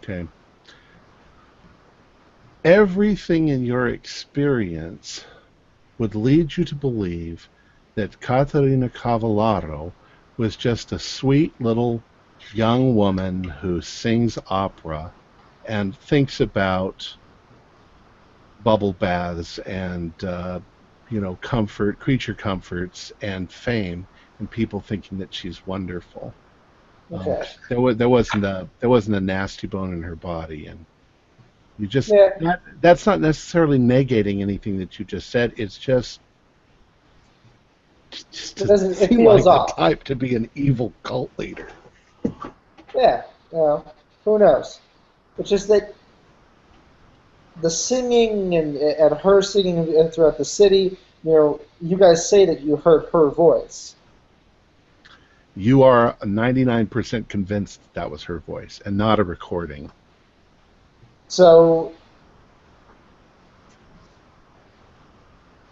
Okay. Everything in your experience would lead you to believe that Caterina Cavallaro was just a sweet little young woman who sings opera and thinks about bubble baths and creature comforts and fame, and people thinking that she's wonderful. Okay. There wasn't a nasty bone in her body, and you just Yeah. that's not necessarily negating anything that you just said. It's just It doesn't doesn't. It seem like feels the off. type to be an evil cult leader. Yeah. Who knows? It's just that the singing and her singing throughout the city. You guys say that you heard her voice. You are 99% convinced that was her voice and not a recording. So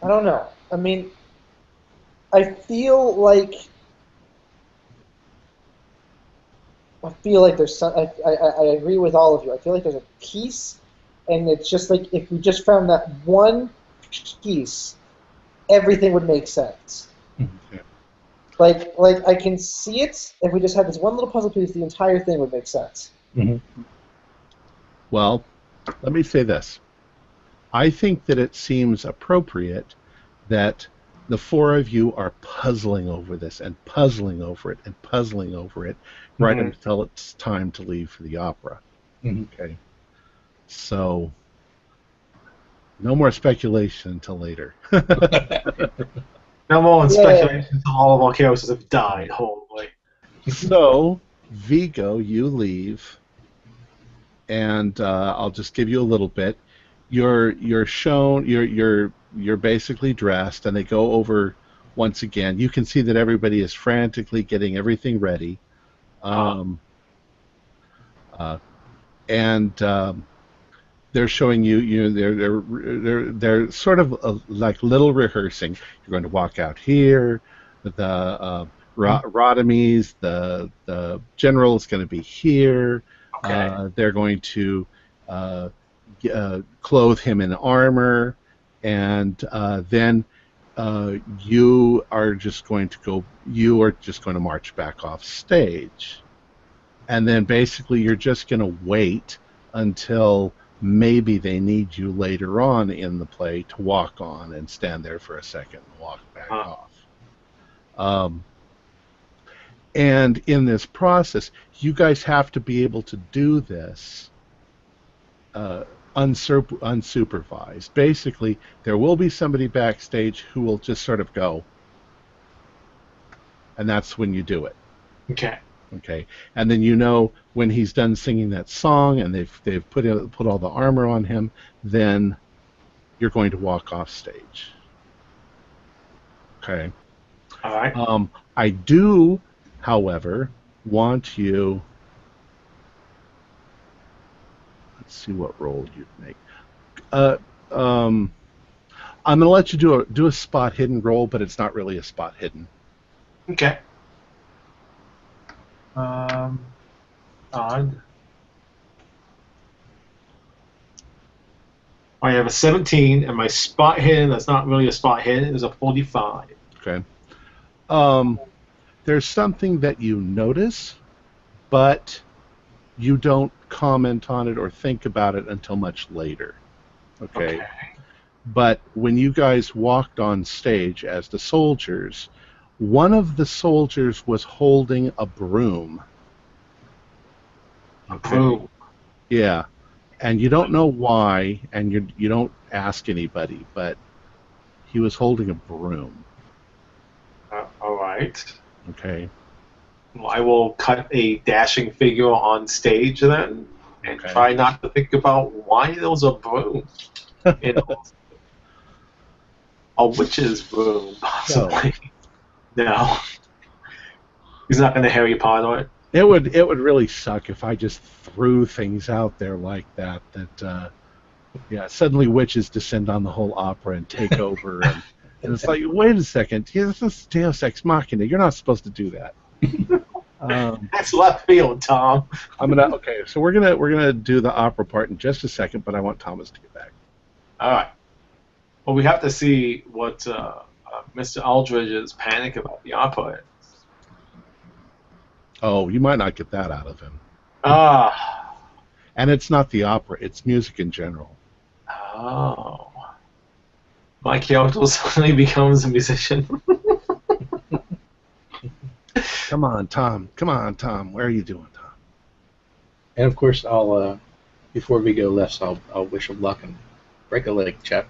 I don't know. I mean, I feel like there's some. I agree with all of you. I feel like there's a piece, and it's just like if we just found that one piece, everything would make sense. Okay. Like I can see it. If we just had this one little puzzle piece, the entire thing would make sense. Mm-hmm. Well, let me say this. I think that it seems appropriate that the four of you are puzzling over this and puzzling over it and puzzling over it right Mhm. until it's time to leave for the opera. Mm-hmm. Okay. So, no more speculation until later. No more Yeah. speculation until all of our characters have died. Holy. So, Vigo, you leave, and I'll just give you a little bit. You're shown. You're basically dressed, and they go over once again. You can see that everybody is frantically getting everything ready, um, uh, and they're showing you. They're sort of like little rehearsing. You're going to walk out here. The Radames, the general is going to be here. Okay. They're going to clothe him in armor, and then you are just going to go. You are just going to march back off stage, and then basically you're just going to wait until maybe they need you later on in the play to walk on and stand there for a second and walk back off. And in this process, you guys have to be able to do this unsupervised. Basically, there will be somebody backstage who will just sort of go, and that's when you do it. Okay. Okay, and then when he's done singing that song and they've put all the armor on him, then you're going to walk off stage. Okay. All right. I do, however, want you. Let's see what roll you'd make. Uh, um, I'm going to let you do a spot hidden roll, but it's not really a spot hidden. Okay. Odd. I have a 17, and my spot hidden, that's not really a spot hidden, is a 45. Okay. There's something that you notice, but you don't comment on it or think about it until much later. Okay. But when you guys walked on stage as the soldiers, one of the soldiers was holding a broom. A broom. Yeah. And you don't know why, and you don't ask anybody, but he was holding a broom. All right. Okay. Well, I will cut a dashing figure on stage then, and try not to think about why there was a broom. A witch's broom, possibly. No. He's not going to Harry Potter it. It would really suck if I just threw things out there like that. Suddenly witches descend on the whole opera and take over, and it's like, wait a second, this is Deus Ex Machina. You're not supposed to do that. That's left field, Tom. So we're gonna do the opera part in just a second, but I want Thomas to get back. All right. Well, we have to see what Mr. Aldridge's panic about the opera is. Oh, you might not get that out of him. And it's not the opera; it's music in general. Oh. My character suddenly becomes a musician. Come on, Tom. Where are you doing, Tom? And of course, I'll before we go left, I'll wish him luck and break a leg, chap.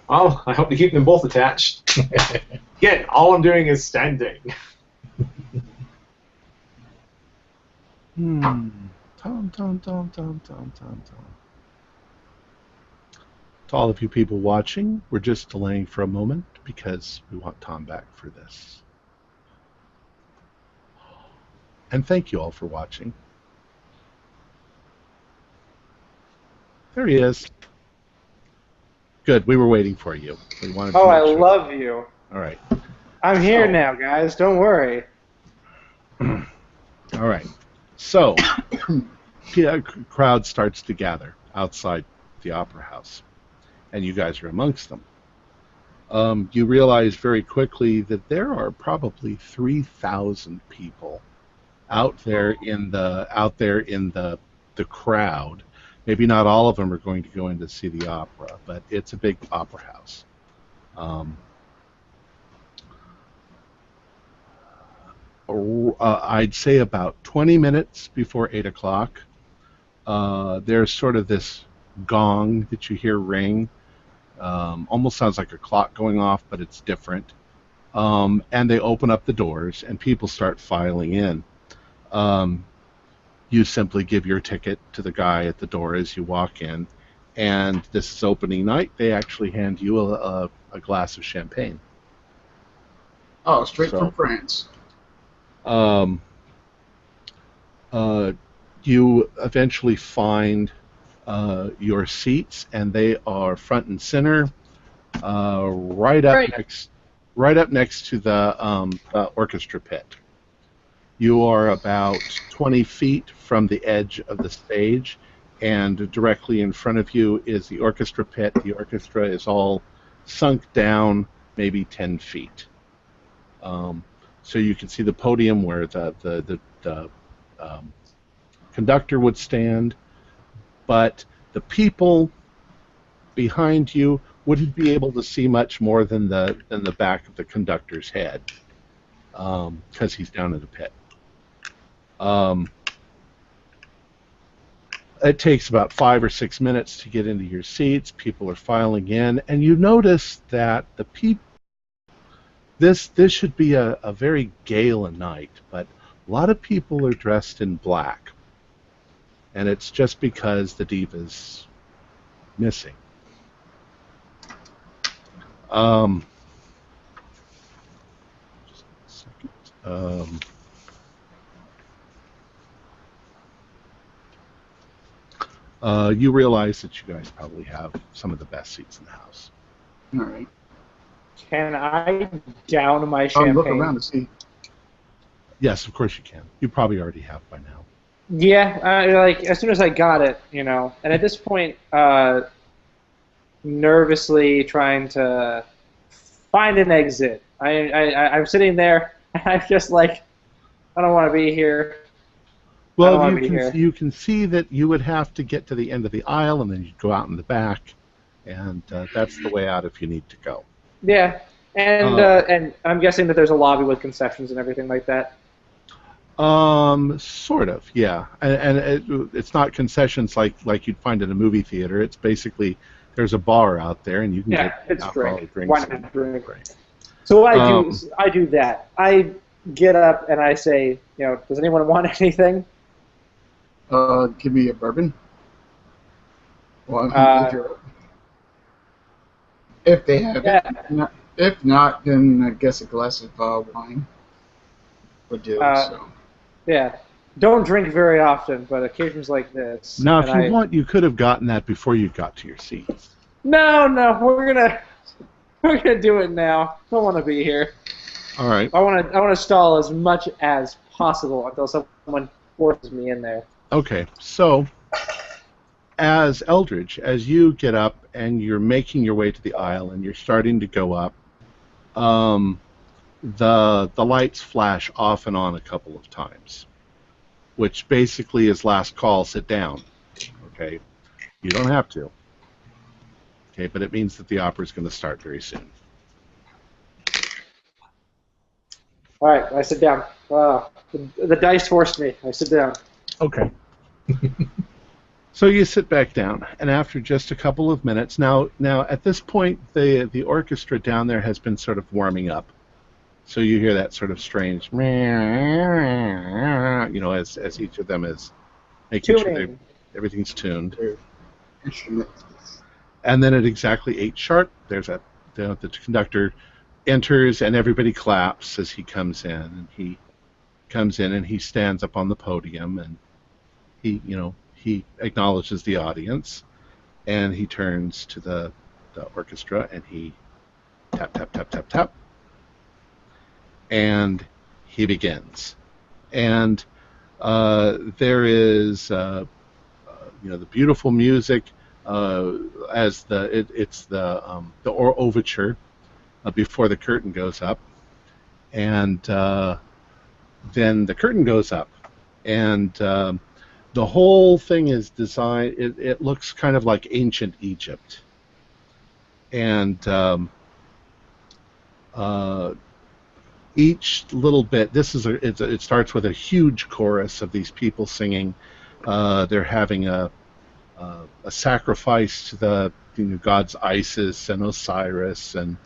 Well, I hope to keep them both attached. Again, all I'm doing is standing. Tom. To all of you people watching, we're just delaying for a moment because we want Tom back for this. And thank you all for watching. There he is. Good, we were waiting for you. We wanted to I make sure. love you. All right. I'm here now, guys. Don't worry. All right. So, a crowd starts to gather outside the opera house, and you guys are amongst them. You realize very quickly that there are probably 3,000 people out there in the crowd. Maybe not all of them are going to go in to see the opera, but it's a big opera house. I'd say about 20 minutes before 8 o'clock, there's sort of this gong that you hear ring. Almost sounds like a clock going off, but it's different. And they open up the doors, and people start filing in. You simply give your ticket to the guy at the door as you walk in, and this is opening night. They actually hand you a glass of champagne. Oh, straight from France. You eventually find your seats, and they are front and center, right up next to the orchestra pit. You are about 20 feet from the edge of the stage, and directly in front of you is the orchestra pit. The orchestra is all sunk down, maybe 10 feet. So you can see the podium where the conductor would stand, but the people behind you wouldn't be able to see much more than the back of the conductor's head, because he's down in the pit. It takes about 5 or 6 minutes to get into your seats. People are filing in, and you notice that the people. This should be a very gala night, but a lot of people are dressed in black, and it's just because the diva's missing. Just a second. You realize that you guys probably have some of the best seats in the house. All right. Can I down my champagne? Look around to see. Yes, of course you can. You probably already have by now. Yeah, like as soon as I got it, and at this point, nervously trying to find an exit. I'm sitting there, and I'm just like, I don't want to be here. I don't Well, want to be here. you can see that you would have to get to the end of the aisle, and then you'd go out in the back, and that's the way out if you need to go. Yeah, and I'm guessing that there's a lobby with concessions and everything like that. Sort of, yeah. And it's not concessions like you'd find in a movie theater. It's basically there's a bar out there, and you can get it's alcoholic drinks. Why not drink? So what I do that. I get up and I say, does anyone want anything? Give me a bourbon. Well, if they have it. If not, then I guess a glass of wine would do. Yeah. Don't drink very often, but occasions like this. Now, if you want, you could have gotten that before you got to your seats. No, we're gonna do it now. Don't want to be here. All right. I want to stall as much as possible until someone forces me in there. Okay. So, as Eldridge, as you get up and you're making your way to the aisle and you're starting to go up, the lights flash off and on a couple of times, which basically is last call, sit down. Okay? You don't have to. Okay, but it means that the opera is going to start very soon. All right, I sit down. The dice forced me. I sit down. Okay. So you sit back down, and after just a couple of minutes, now at this point, the orchestra down there has been sort of warming up. So you hear that sort of strange, as each of them is making sure everything's tuned. And then at exactly 8 sharp, the conductor enters, and everybody claps as he comes in. And he comes in and he stands up on the podium, and he acknowledges the audience, and he turns to the orchestra and he tap tap tap tap tap. And he begins, and there is the beautiful music as it's the overture before the curtain goes up, and then the curtain goes up, and the whole thing is designed. It looks kind of like ancient Egypt, and each little bit. It starts with a huge chorus of these people singing. They're having a sacrifice to the gods Isis and Osiris and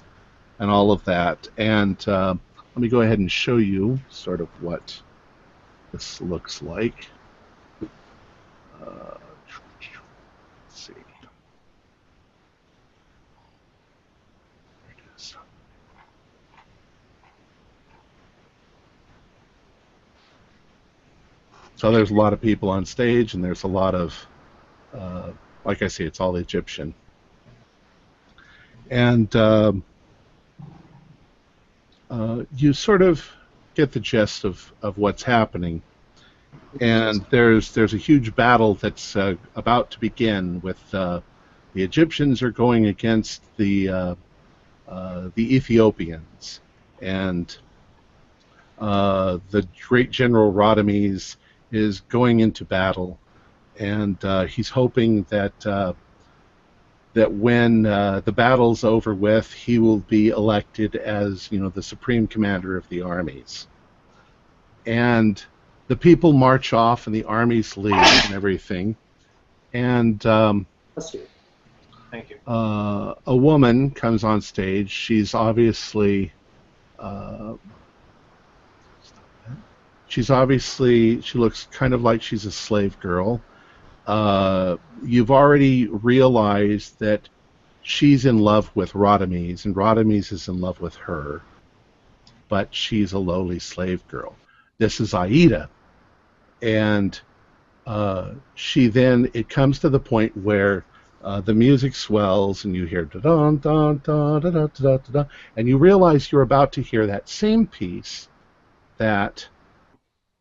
all of that. And let me go ahead and show you sort of what this looks like. Let's see. There it is. So there's a lot of people on stage, and there's a lot of, like I say, it's all Egyptian. And you sort of get the gist of what's happening. And there's a huge battle that's about to begin with the Egyptians are going against the Ethiopians, and the great General Radames is going into battle, and he's hoping that when the battle's over with, he will be elected as the supreme commander of the armies. And the people march off, and the armies leave, and everything. And Thank you. A woman comes on stage. She's obviously she looks kind of like she's a slave girl. You've already realized that she's in love with Radames, and Radames is in love with her, but she's a lowly slave girl. This is Aida, and it comes to the point where the music swells, and you hear da-dun, dun, dun, da, da, da, da, da, and you realize you're about to hear that same piece that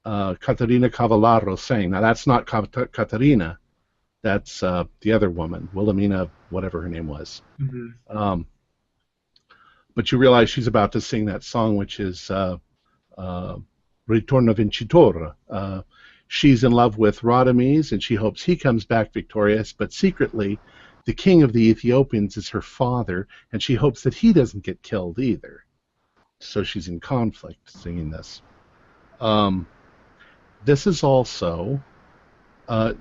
Caterina Cavallaro sang. Now, that's not Caterina. That's the other woman, Wilhelmina whatever her name was. Mm-hmm. But you realize she's about to sing that song, which is Ritorno Vincitore. She's in love with Radames, and she hopes he comes back victorious, but secretly, the king of the Ethiopians is her father, and she hopes that he doesn't get killed either. So she's in conflict singing this. This is also, as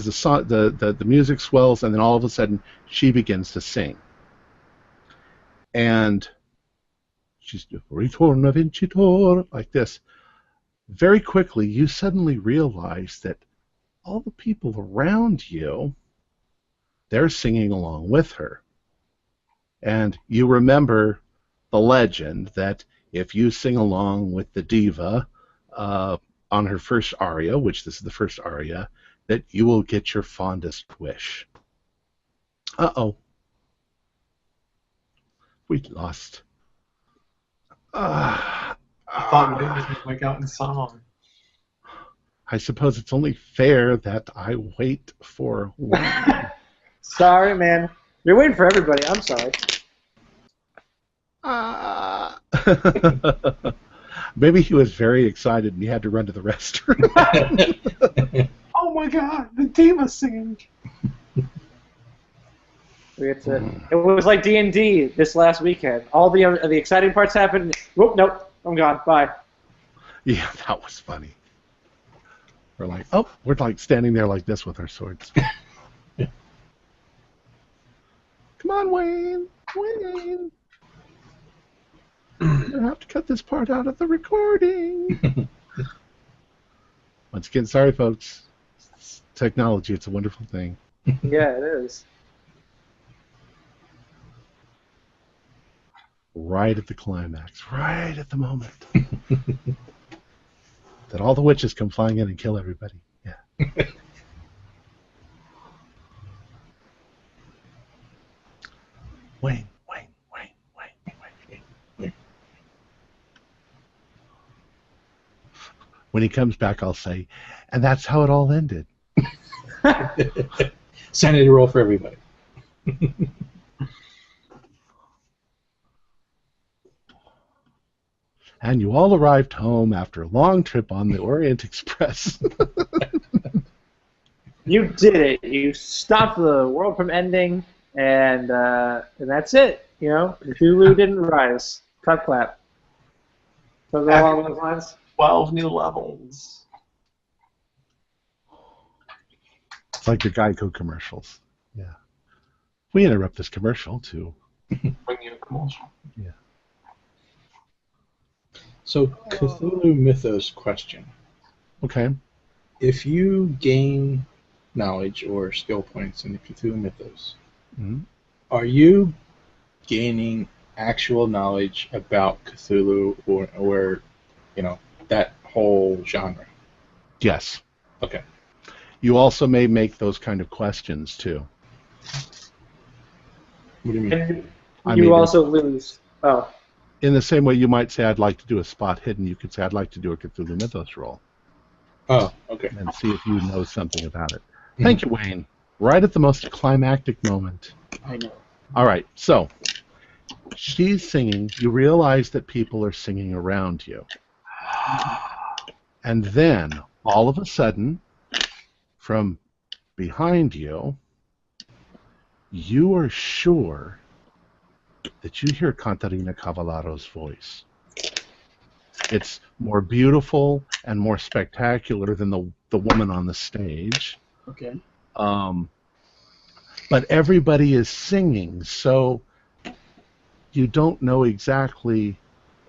the song, the music swells, and then all of a sudden, she begins to sing. And she's Ritorno Vincitore, like this. Very quickly, you suddenly realize that all the people around you, they're singing along with her. And you remember the legend that if you sing along with the diva on her first aria, which this is the first aria, that you will get your fondest wish. Uh-oh. We lost. I thought maybe we could wake out in song. I suppose it's only fair that I wait for one. Sorry, man. You're waiting for everybody. I'm sorry. Maybe he was very excited and he had to run to the restroom. Oh my God, the diva's singing. It was like D&D this last weekend. All the exciting parts happened. Whoop, nope, I'm gone. Bye. Yeah, that was funny. We're like, we're like standing there like this with our swords. Come on, Wayne. Wayne. I'm going to have to cut this part out of the recording. Once again, sorry, folks. It's technology, it's a wonderful thing. Yeah, it is. Right at the climax, right at the moment that all the witches come flying in and kill everybody. Yeah. Wayne. When he comes back, I'll say, and that's how it all ended. Sanity roll for everybody. And you all arrived home after a long trip on the Orient Express. You did it. You stopped the world from ending, and that's it. You know, Cthulhu didn't rise. Clap, clap. Something along those lines? 12 new levels. It's like your Geico commercials. Yeah. We interrupt this commercial to Bring you a commercial. Yeah. So, Cthulhu Mythos question. Okay. If you gain knowledge or skill points in the Cthulhu Mythos, are you gaining actual knowledge about Cthulhu or you know, that whole genre? Yes. Okay. You also may make those kind of questions, too. What do you mean? And you also lose. Oh. In the same way you might say, I'd like to do a spot hidden, you could say, I'd like to do a Cthulhu Mythos roll. Oh, okay. And see if you know something about it. Thank you, Wayne. Right at the most climactic moment. I know. All right, so she's singing. You realize that people are singing around you. And then, all of a sudden, from behind you, you are sure that you hear Caterina Cavallaro's voice. It's more beautiful and more spectacular than the woman on the stage. Okay. But everybody is singing, so you don't know exactly.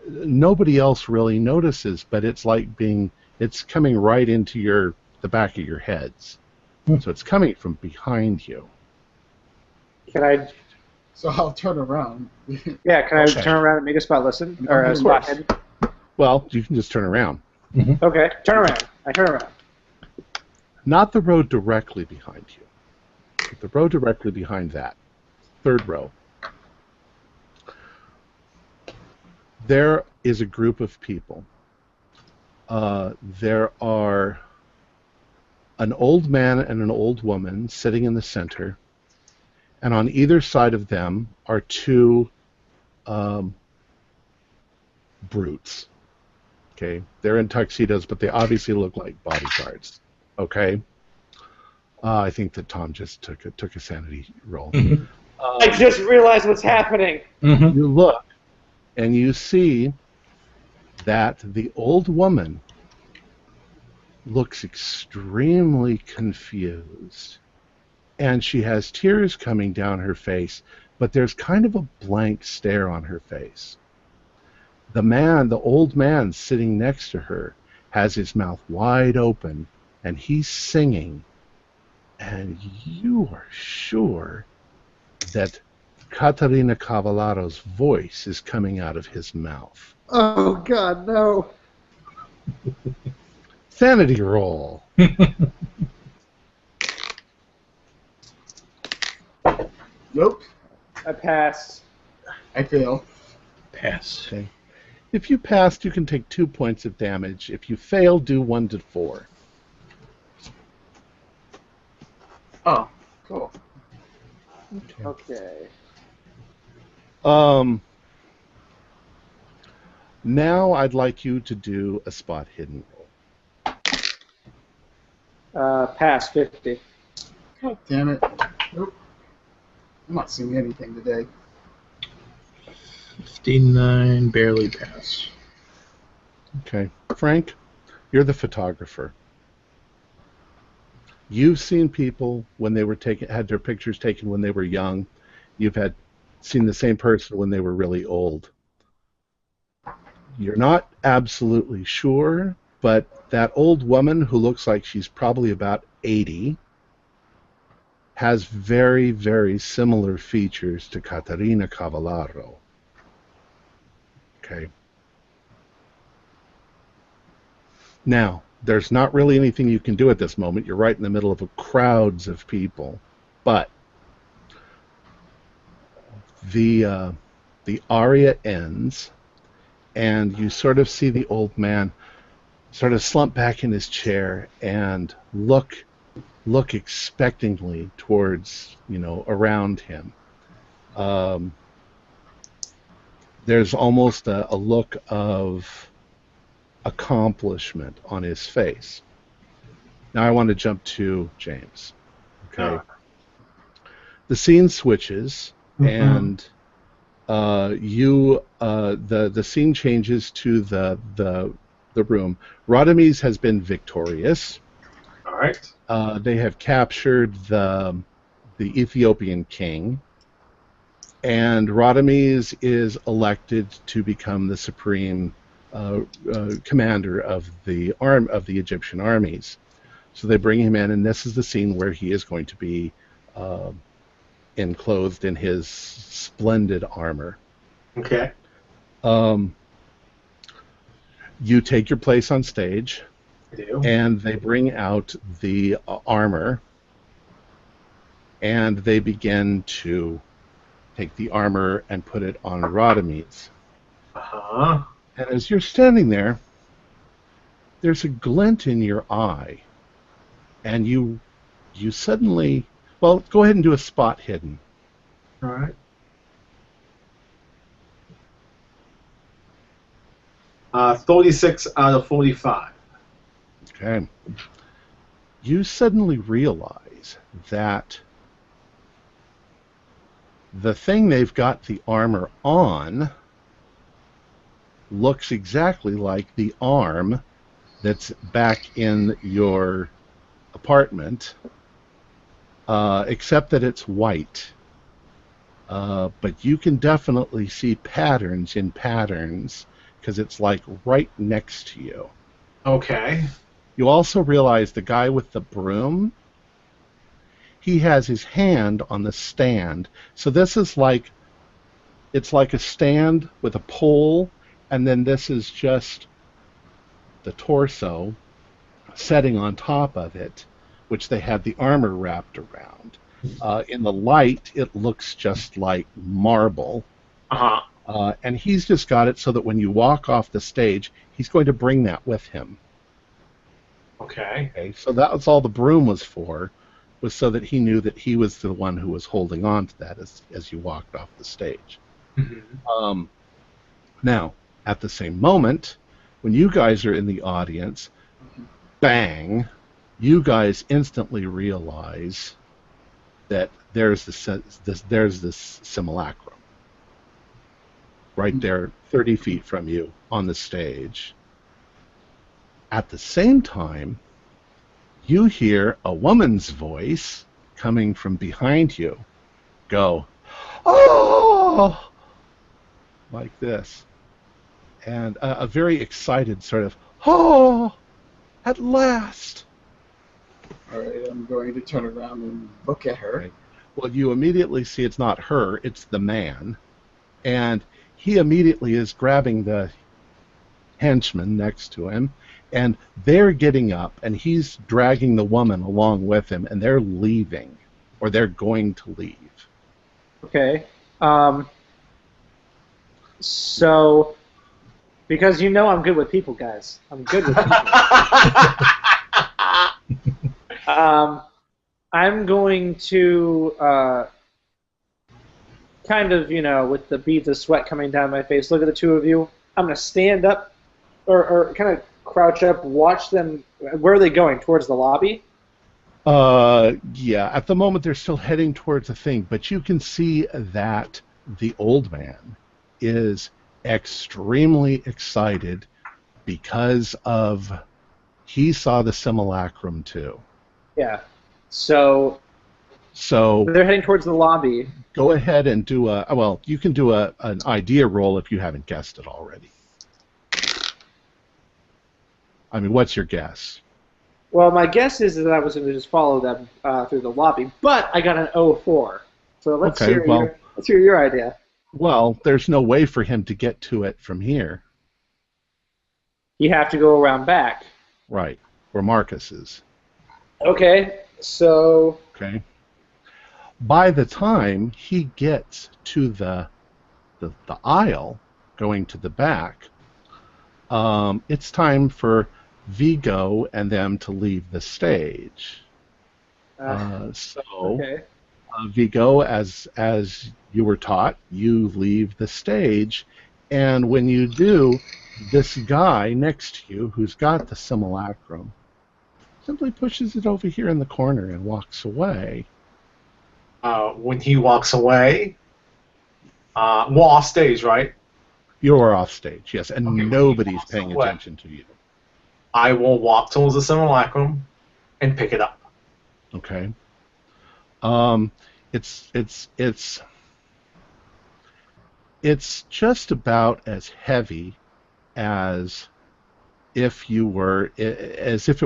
Nobody else really notices, but it's like it's coming right into the back of your heads. So it's coming from behind you. Can I? So I'll turn around. Yeah, can I turn around and make a spot listen or a spot hidden? Well, you can just turn around. Okay, turn around. I turn around. Not the row directly behind you, but the row directly behind that. Third row. There is a group of people. There are an old man and an old woman sitting in the center, and on either side of them are two brutes. Okay, they're in tuxedos, but they obviously look like bodyguards. Okay, I think that Tom just took a sanity roll. Mm-hmm. I just realized what's happening. Mm-hmm. You look, and you see that the old woman looks extremely confused, and she has tears coming down her face, but there's kind of a blank stare on her face. The old man sitting next to her, has his mouth wide open, and he's singing, and you are sure that Catarina Cavallaro's voice is coming out of his mouth. Oh, God, no. Sanity roll. Nope. I passed. I fail. Pass. Okay. If you passed, you can take 2 points of damage. If you fail, do 1 to 4. Oh, cool. Okay. Now I'd like you to do a spot hidden roll. Pass 50. God damn it. Nope. I'm not seeing anything today. 59, barely pass. Okay. Frank, you're the photographer. You've seen people when they were had their pictures taken when they were young. You've seen the same person when they were really old. You're not absolutely sure, but that old woman who looks like she's probably about 80 has very, very similar features to Catarina Cavallaro. Okay. Now, there's not really anything you can do at this moment. You're right in the middle of crowds of people. But the aria ends, and you sort of see the old man sort of slump back in his chair and look expectantly towards, around him. There's almost a look of accomplishment on his face. Now I want to jump to James. Okay. The scene switches, and the scene changes to the room. Radames has been victorious. All right. They have captured the Ethiopian king, and Radames is elected to become the supreme commander of the Egyptian armies. So they bring him in, and this is the scene where he is going to be enclosed in his splendid armor. Okay. You take your place on stage, I do. and they bring out the armor, and they begin to take the armor and put it on Radames. Uh-huh. And as you're standing there, there's a glint in your eye, and you suddenly, well, go ahead and do a spot hidden. All right. 36 out of 45. Okay. You suddenly realize that the thing they've got the armor on looks exactly like the arm that's back in your apartment, except that it's white. But you can definitely see patterns in patterns because it's like right next to you. Okay. You also realize the guy with the broom, he has his hand on the stand. So this is like, it's like a stand with a pole, and then this is just the torso setting on top of it, which they have the armor wrapped around. In the light, it looks just like marble. Uh-huh. And he's just got it so that when you walk off the stage, he's going to bring that with him. Okay. Okay, so that was all the broom was for. was so that he knew that he was the one who was holding on to that as you walked off the stage. Mm-hmm. Now, at the same moment, when you guys are in the audience, bang, you guys instantly realize that there's this simulacrum right there 30 feet from you on the stage. At the same time, you hear a woman's voice coming from behind you go, "Oh!" like this. And a very excited sort of, "Oh! At last!" All right, I'm going to turn around and look at her. Okay. Well, you immediately see it's not her, it's the man. And he immediately is grabbing the henchman next to him, and they're getting up, and he's dragging the woman along with him, and they're leaving, or they're going to leave. Okay. So, because you know I'm good with people, guys. I'm good with people. I'm going to kind of, with the beads of sweat coming down my face, look at the two of you. I'm going to stand up or kind of crouch up, watch them. Where are they going? Towards the lobby? Yeah, at the moment they're still heading towards the thing, but you can see that the old man is extremely excited because of he saw the simulacrum too. Yeah. So they're heading towards the lobby. Go ahead and do you can do an idea roll if you haven't guessed it already. I mean, what's your guess? Well, my guess is that I was going to just follow them through the lobby, but I got an 04. So let's hear your idea. Well, there's no way for him to get to it from here. You have to go around back. Right, where Marcus is. Okay, so... Okay. By the time he gets to the aisle, going to the back, it's time for Vigo and them to leave the stage. Okay. Vigo, as you were taught, you leave the stage, and when you do, this guy next to you, who's got the simulacrum, simply pushes it over here in the corner and walks away. When he walks away, we're off stage, right? You're off stage, yes, and Okay, nobody's paying attention to you. I will walk towards the simulacrum and pick it up. Okay. It's just about as heavy as if it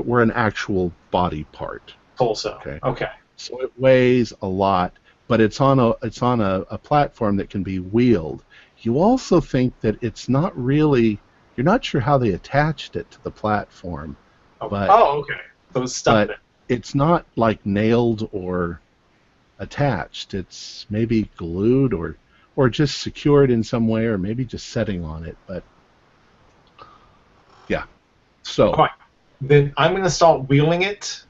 were an actual body part. Torso. Okay. So it weighs a lot, but it's on a platform that can be wheeled. You also think that it's not really. You're not sure how they attached it to the platform. But, okay. So it's stuck there. It's not like nailed or attached. It's maybe glued or just secured in some way, or maybe just setting on it. But yeah. So Quite. Then I'm going to start wheeling it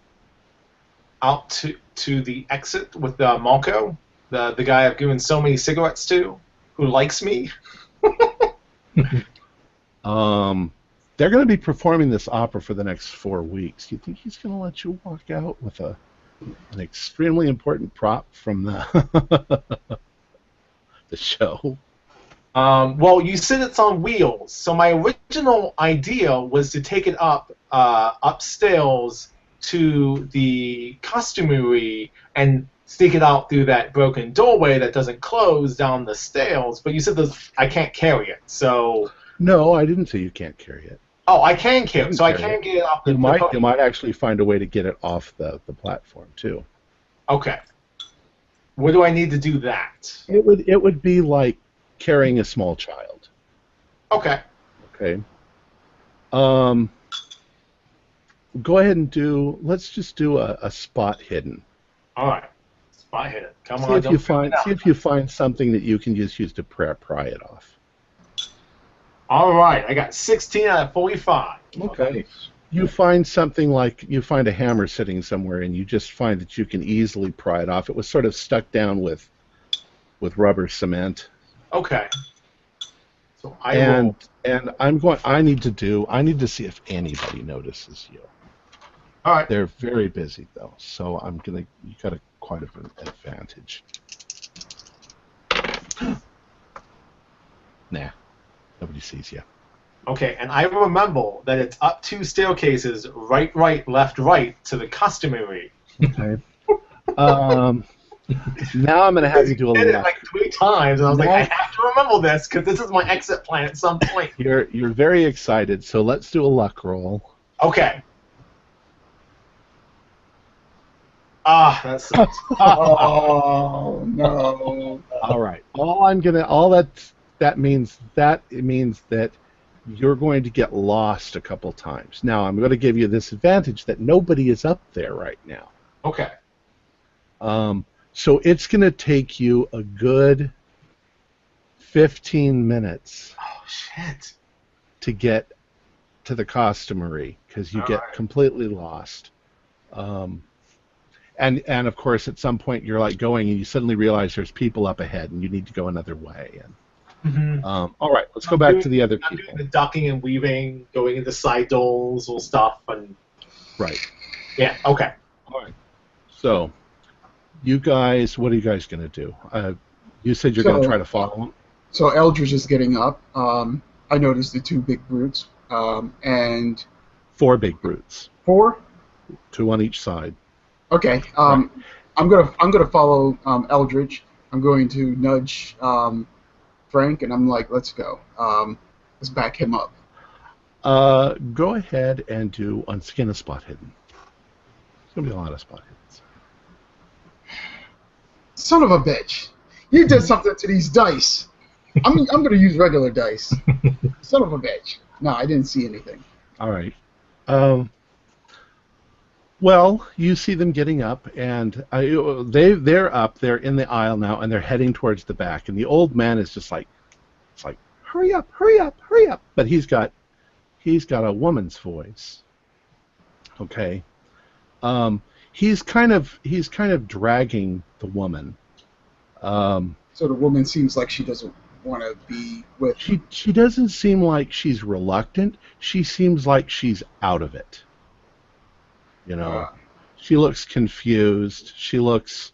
out to the exit with Malco, the guy I've given so many cigarettes to, who likes me. They're going to be performing this opera for the next 4 weeks. Do you think he's going to let you walk out with an extremely important prop from the the show? Well, you said it's on wheels, so my original idea was to take it upstairs to the costumery and stick it out through that broken doorway that doesn't close down the stairs. But you said I can't carry it, so. No, I didn't say you can't carry it. Oh, I can carry it, so I can get it off the. You might actually find a way to get it off the platform too. Okay. What do I need to do that? It would be like carrying a small child. Okay. Okay. Go ahead and let's just do a spot hidden. All right. Spot hidden. Come see on. If you find something that you can just use to pry it off. All right. I got 16 out of 45. Okay. you find something like you find a hammer sitting somewhere, and you just find that you can easily pry it off. It was sort of stuck down with rubber cement. Okay. So and I'm going. I need to see if anybody notices you. All right. They're very busy though, so you got quite an advantage. Nah, nobody sees you. Okay, and I remember that it's up 2 staircases, right, left, right, to the customary. Okay. Now I'm going to have you do a I did it luck. like 3 times, and I was like, I have to remember this, because this is my exit plan at some point. You're very excited, so let's do a luck roll. Okay. Ah, that sucks. Oh no! All right. That means that you're going to get lost a couple times. Now I'm going to give you this advantage that nobody is up there right now. Okay. So it's going to take you a good 15 minutes Oh, shit. to get to the costumery because you get completely lost. And of course, at some point you're like going and you suddenly realize there's people up ahead and you need to go another way. And all right, let's go back to the other I'm people. doing the ducking and weaving, going into side doors or stuff, and Right. yeah. Okay. All right. So, you guys, what are you guys going to do? You said you're going to try to follow them. So Eldridge is getting up. I noticed the 2 big brutes, and 4 big brutes, 4. 2 on each side. Okay. I'm gonna follow Eldridge. I'm going to nudge Frank, and I'm like, let's go. Let's back him up. Go ahead and do on skin a spot hidden. There's going to be a lot of spot hiddens. Son of a bitch! You did something to these dice. I'm gonna use regular dice. Son of a bitch! No, I didn't see anything. All right. Well, you see them getting up, and they're up. They're in the aisle now, and they're heading towards the back. And the old man is just like, hurry up, hurry up, hurry up! But he's got a woman's voice. Okay. He's kind of dragging the woman. So the woman seems like she doesn't want to be with. She doesn't seem like she's reluctant. She seems like she's out of it. You know, she looks confused. She looks,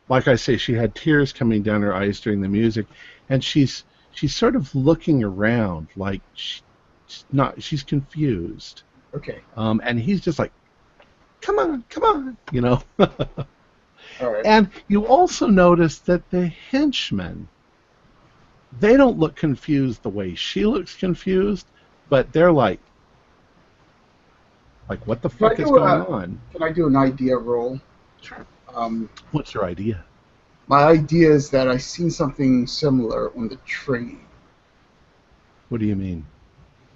like I say, she had tears coming down her eyes during the music, and she's sort of looking around like she's confused. Okay. And he's just like, come on, you know. All right. And you also notice that the henchmen, they don't look confused the way she looks confused, but they're like, what the fuck is going on? Can I do an idea roll? Sure. What's your idea? My idea is that I seen something similar on the train. What do you mean?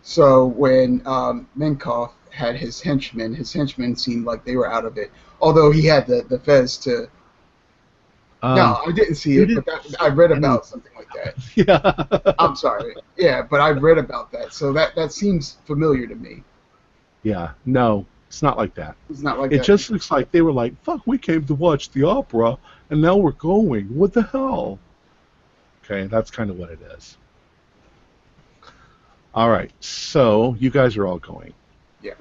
So when Minkoff had his henchmen seemed like they were out of it. Although he had the fez to... no, I didn't see it, but I read about something like that. Yeah. I'm sorry. Yeah, but I read about that, so that seems familiar to me. Yeah, no, it's not like that. It's not like that. It just looks like they were like, fuck, we came to watch the opera, and now we're going. What the hell? Okay, that's kind of what it is. All right, so you guys are all going. Yeah.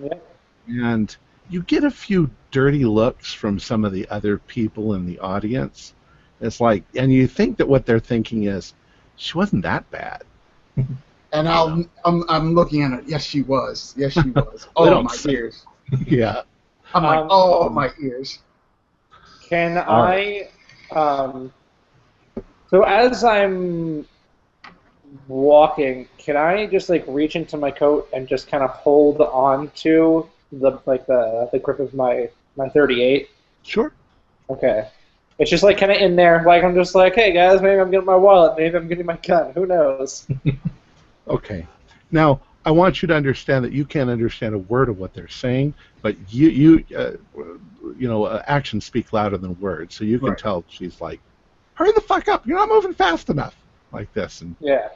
And you get a few dirty looks from some of the other people in the audience. It's like, and you think that what they're thinking is, she wasn't that bad. And I'm looking at it. Yes, she was. Yes, she was. Oh, my ears. Yeah. I'm like, oh, my ears. Can I? So as I'm walking, can I just reach into my coat and just kind of hold on to the grip of my 38? Sure. Okay. It's just kind of in there. I'm just hey guys, maybe I'm getting my wallet, maybe I'm getting my gun. Who knows? Okay. Now, I want you to understand that you can't understand a word of what they're saying, but you actions speak louder than words, so you can tell she's like, hurry the fuck up, you're not moving fast enough, like this. And yeah.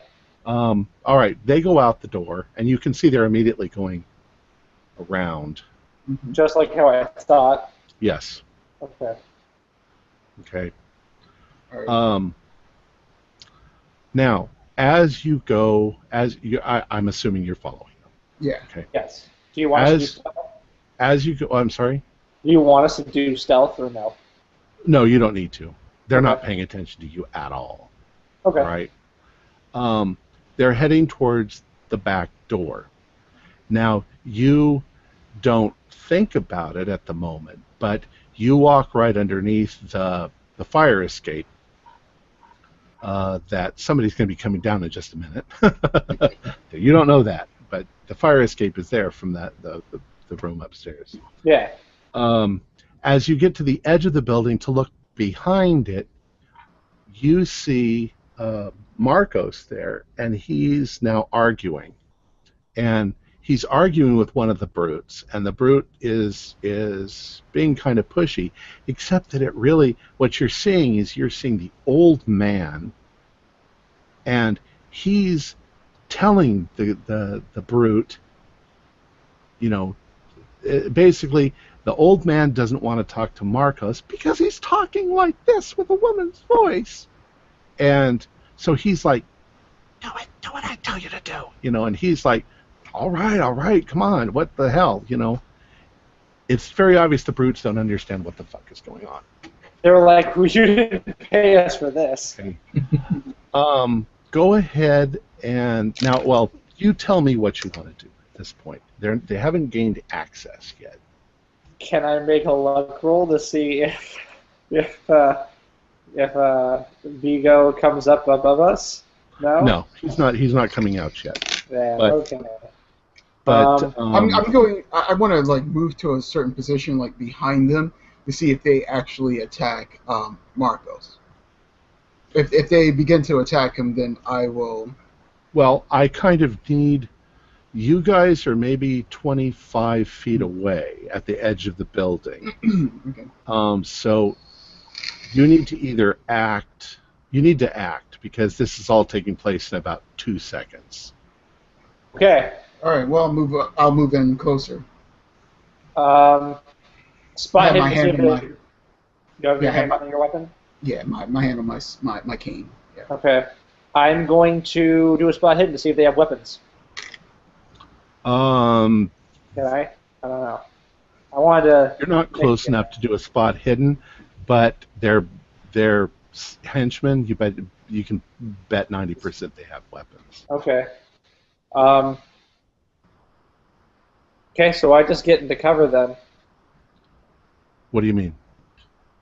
all right, they go out the door, and you can see they're immediately going around. Just like how I thought. Yes. Okay. Okay. All right. Now, as you go, I'm assuming you're following. Yeah. Okay. Yes. Do you want us to do stealth? As you go, I'm sorry. Do you want us to do stealth or no? No, you don't need to. They're Okay. not paying attention to you at all. Okay. All right. They're heading towards the back door. Now, you don't think about it at the moment, but you walk right underneath the fire escape. That somebody's going to be coming down in just a minute. You don't know that, but the fire escape is there from the room upstairs. Yeah. As you get to the edge of the building to look behind it, you see Marcos there, and he's now arguing. And he's arguing with one of the brutes, and the brute is being kind of pushy, except that it really, what you're seeing is you're seeing the old man, and he's telling the brute, basically, the old man doesn't want to talk to Marcos because he's talking like this with a woman's voice. And so he's like, do what I tell you to do, and he's like, all right, come on, what the hell, It's very obvious the brutes don't understand what the fuck is going on. They're like, well, you didn't pay us for this. Okay. Go ahead and now, well, you tell me what you want to do at this point. They haven't gained access yet. Can I make a luck roll to see if Vigo comes up above us? No. No, he's not coming out yet. Yeah. But- Okay. But I'm going. I want to like move to a certain position, like behind them, to see if they actually attack Marcos. If they begin to attack him, then I will. well, I kind of need. You guys are maybe 25 feet away at the edge of the building. Okay. So you need to either act. You need to act because this is all taking place in about 2 seconds. Okay. All right. Well, I'll move in closer. Spot I have hit my to see hand if on it- my. You have your Yeah, I have hand on your weapon? Yeah, my hand on my cane. Yeah. Okay. I'm going to do a spot hidden to see if they have weapons. Um, Can I? I don't know. I wanted to. You're not close enough to do a spot hidden, but they're henchmen. You can bet 90% they have weapons. Okay. Okay, so I just get into cover then. What do you mean?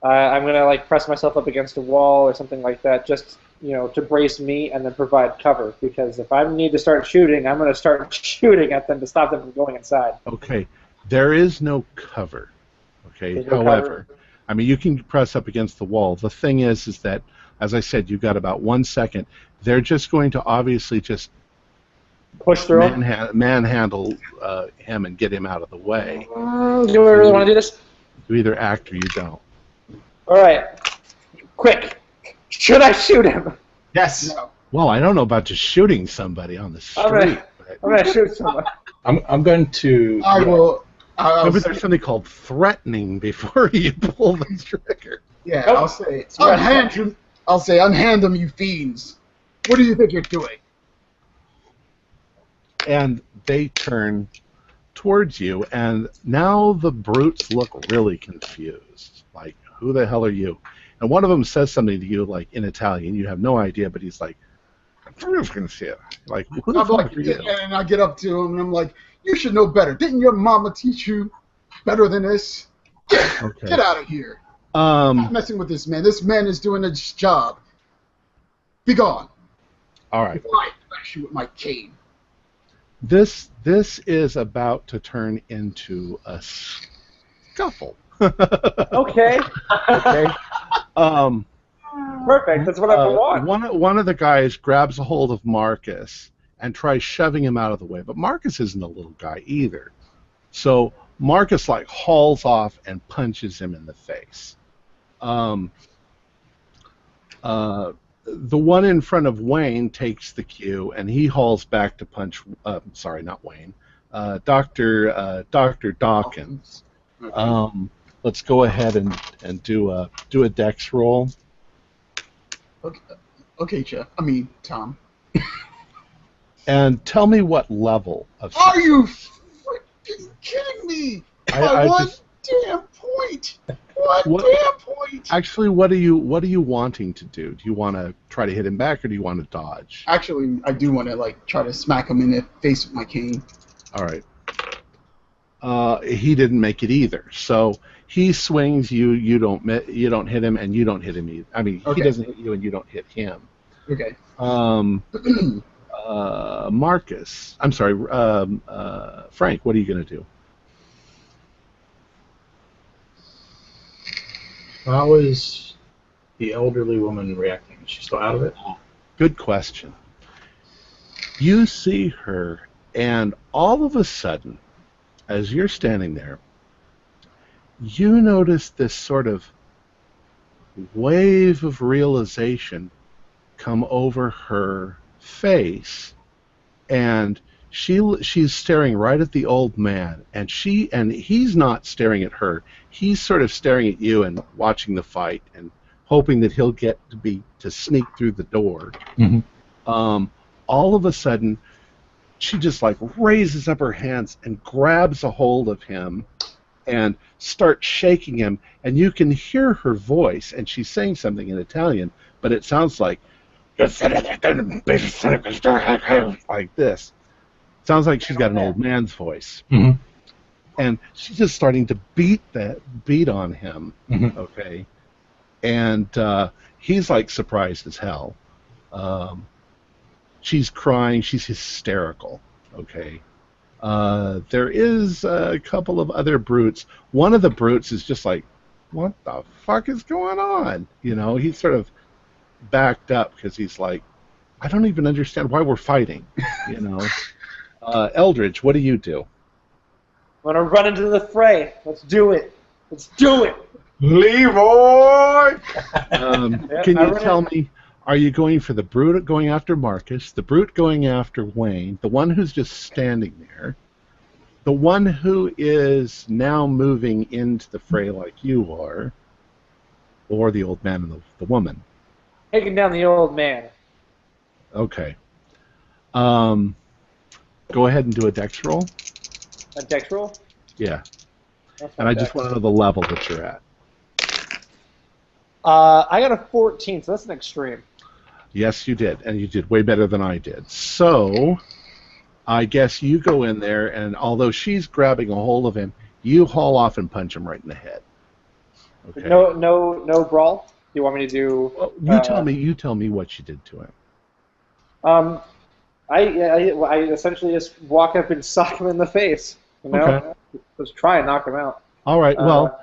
I'm gonna like press myself up against a wall or something like that, just to brace me and then provide cover. Because if I need to start shooting, I'm gonna start shooting at them to stop them from going inside. Okay, there is no cover. Okay, There's no however, cover. I mean you can press up against the wall. The thing is that, as I said, you've got about 1 second. They're just going to obviously just Push through. them. manhandle him and get him out of the way. Do I really want to do this? You either act or you don't. All right. Quick. Should I shoot him? Yes. No. Well, I don't know about just shooting somebody on the street. I'm gonna shoot someone. I'm going to. I will. Remember, there's something called threatening before you pull the trigger. Yeah, Nope. I'll say unhand him. I'll say unhand them, you fiends. What do you think you're doing? And they turn towards you, and now the brutes look really confused. Like, who the hell are you? And one of them says something to you, like, in Italian. You have no idea, but he's like, like, who the I'm fuck like, are you? and I get up to him and I'm like, you should know better. Didn't your mama teach you better than this? Okay. Get out of here. I'm not messing with this man. This man is doing his job. Be gone. All right. Before I flash you with my cane. This is about to turn into a scuffle. Okay. Okay. Perfect. That's what I want. One of the guys grabs a hold of Marcus and tries shoving him out of the way, but Marcus isn't a little guy either. So Marcus like hauls off and punches him in the face. The one in front of Wayne takes the cue and he hauls back to punch. Sorry, not Wayne. Dr. Dawkins. Okay. Let's go ahead and do a dex roll. Okay, Jeff. Tom. And tell me what level of. Are you freaking kidding me? I One just, damn point. One What- damn point. actually, what are you wanting to do? Do you want to try to hit him back, or do you want to dodge? Actually, I do want to try to smack him in the face with my cane. All right. He didn't make it either. So he swings you don't hit him, and you don't hit him either. I mean, Okay. he doesn't hit you, and you don't hit him. Okay. Marcus, I'm sorry, Frank, what are you going to do? How is the elderly woman reacting? Is she still out of it? Good question. You see her, and all of a sudden, as you're standing there, you notice this sort of wave of realization come over her face, and she's staring right at the old man, and he's not staring at her. He's sort of staring at you and watching the fight and hoping that he'll get to sneak through the door. Mm-hmm. All of a sudden, she just raises up her hands and grabs a hold of him and starts shaking him, and you can hear her voice, and she's saying something in Italian, but it sounds like this. Sounds like she's got an old man's voice. Mm-hmm. And she's just starting to beat on him. Mm-hmm. Okay, and he's surprised as hell. She's crying. She's hysterical. Okay. There is a couple of other brutes. One of the brutes is just like, what the fuck is going on? He's sort of backed up because he's like, I don't even understand why we're fighting. Eldridge, what do you do? I'm gonna run into the fray. Let's do it. Let's do it. Leroy! Can you tell me, are you going for the brute going after Marcus, the brute going after Wayne, the one who's just standing there, the one who is now moving into the fray like you are, or the old man and the woman? Taking down the old man. Okay. Go ahead and do a dex roll. A dex roll? Yeah. That's And my I just dex. want to know the level that you're at. I got a 14, so that's an extreme. Yes, you did, and you did way better than I did. So, I guess you go in there, and although she's grabbing a hold of him, you haul off and punch him right in the head. Okay. No brawl. Do you want me to do? Well, you tell me what you did to him. I essentially just walk up and sock him in the face. Okay. Just try and knock him out. All right. Well,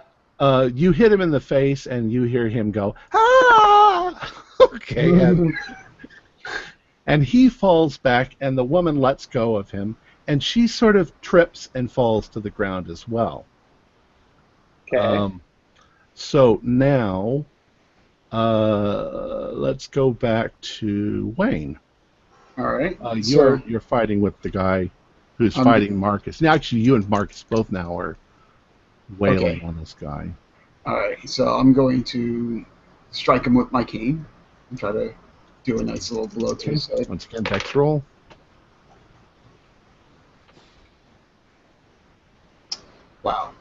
you hit him in the face, and you hear him go, "Ah!" Okay. And he falls back, and the woman lets go of him, and she sort of trips and falls to the ground as well. Okay. So now, let's go back to Wayne. All right. You're fighting with the guy who's fighting Marcus. Now, actually, you and Marcus both now are wailing on this guy. All right. So I'm going to strike him with my cane and try to do a nice little blow to his head. Once again, dex roll. Wow.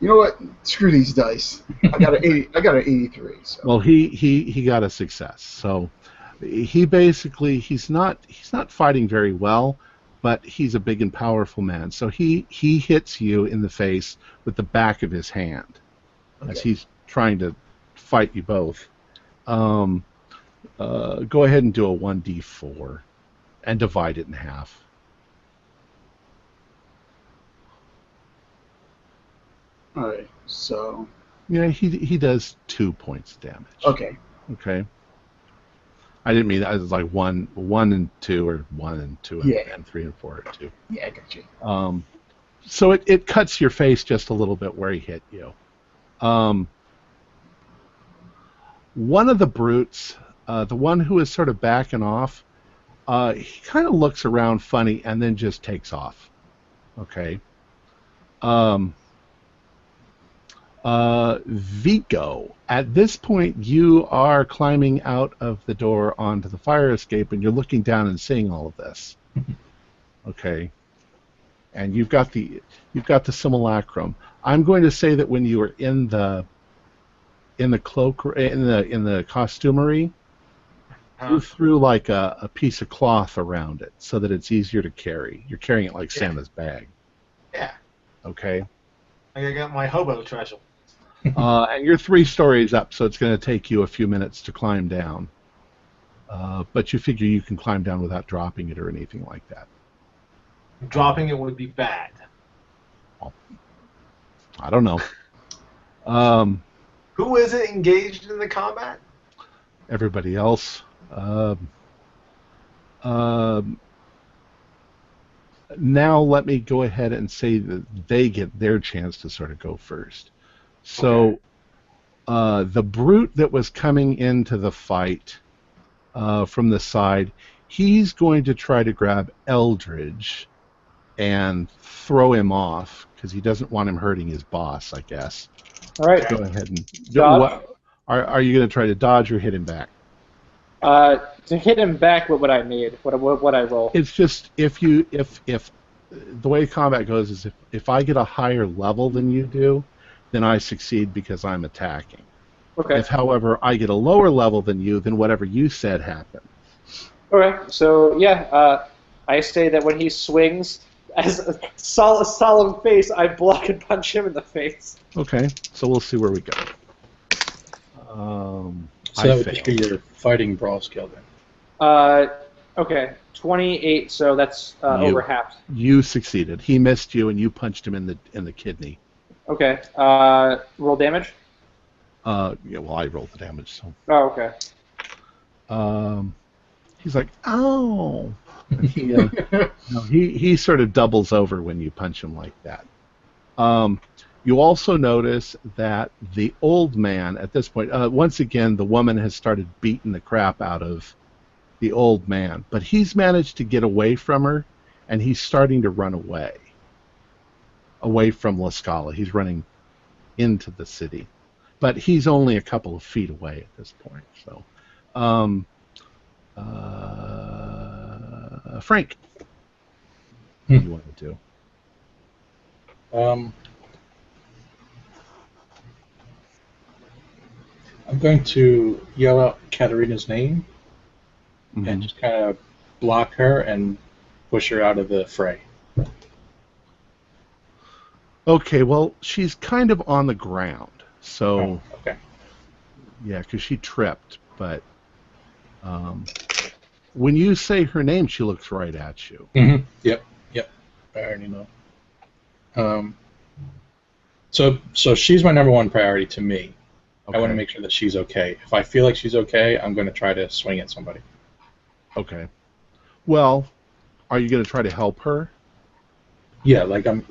You know what? Screw these dice. I got an 80. I got an 83. So. Well, he got a success. So he basically he's not fighting very well, but he's a big and powerful man. So he hits you in the face with the back of his hand as he's trying to fight you both. Go ahead and do a 1d4 and divide it in half. All right. So. Yeah, he does 2 points of damage. Okay. Okay. I didn't mean that. It was like 1 and 2, or 1 and 2 and 3 and 4 and 2. Yeah, I got you. So it cuts your face just a little bit where he hit you. One of the brutes, the one who is sort of backing off, he kind of looks around funny and then just takes off. Okay. Vico, at this point you are climbing out of the door onto the fire escape, and you're looking down and seeing all of this. Okay. And you've got the simulacrum. I'm going to say that when you were in the cloak in the costumery, you threw like a piece of cloth around it so that it's easier to carry. You're carrying it like Santa's bag. Yeah. Okay. I got my hobo treasure. And you're 3 stories up, so it's going to take you a few minutes to climb down. But you figure you can climb down without dropping it or anything like that. Dropping it would be bad. Well, I don't know. Who is it engaged in the combat? Everybody else. Now let me go ahead and say that they get their chance to sort of go first. So the brute that was coming into the fight from the side, he's going to try to grab Eldridge and throw him off because he doesn't want him hurting his boss, I guess. All right. Go ahead and Dodge. Are you going to try to dodge or hit him back? To hit him back, what would I need? What I roll? It's just if the way combat goes is if I get a higher level than you do, then I succeed because I'm attacking. Okay. If, however, I get a lower level than you, then whatever you said happened. Okay. So yeah, I say that when he swings, as a solemn face, I block and punch him in the face. Okay. So we'll see where we go. So that would just be your fighting brawl skill then. Okay. 28. So that's over half. You succeeded. He missed you, and you punched him in the kidney. Okay. Roll damage. Yeah. Well, I rolled the damage, so. Oh, okay. He's like, ow. He sort of doubles over when you punch him like that. You also notice that the old man at this point, once again, the woman has started beating the crap out of the old man, but he's managed to get away from her, and he's starting to run away from La Scala. He's running into the city, but he's only a couple of feet away at this point. So, Frank, what do you want to do? I'm going to yell out Katerina's name and just kind of block her and push her out of the fray. Okay, well, she's kind of on the ground, so okay. Yeah, because she tripped, but when you say her name, she looks right at you. Mm-hmm. Yep. I already know. So she's my number one priority to me. Okay. I want to make sure that she's okay. If I feel like she's okay, I'm going to try to swing at somebody. Okay. Well, are you going to try to help her? Yeah, like I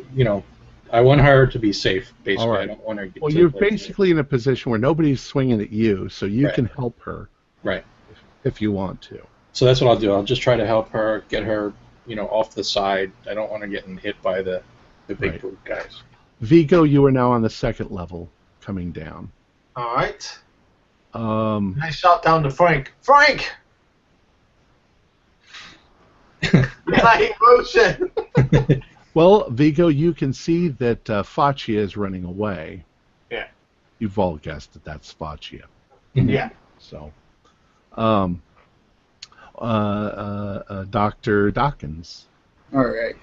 want her to be safe, basically. All right. I don't want her to get Well, you're basically in a position where nobody's swinging at you, so you can help her. Right. If you want to. So that's what I'll do. I'll just try to help her, get her, off the side. I don't want her getting hit by the big brute guys. Vigo, you are now on the second level, coming down. All right. I shout down to Frank. Frank! My emotion! Well, Vigo, you can see that Faccia is running away. Yeah. You've all guessed that that's Faccia. Yeah. So, Dr. Dawkins. All right.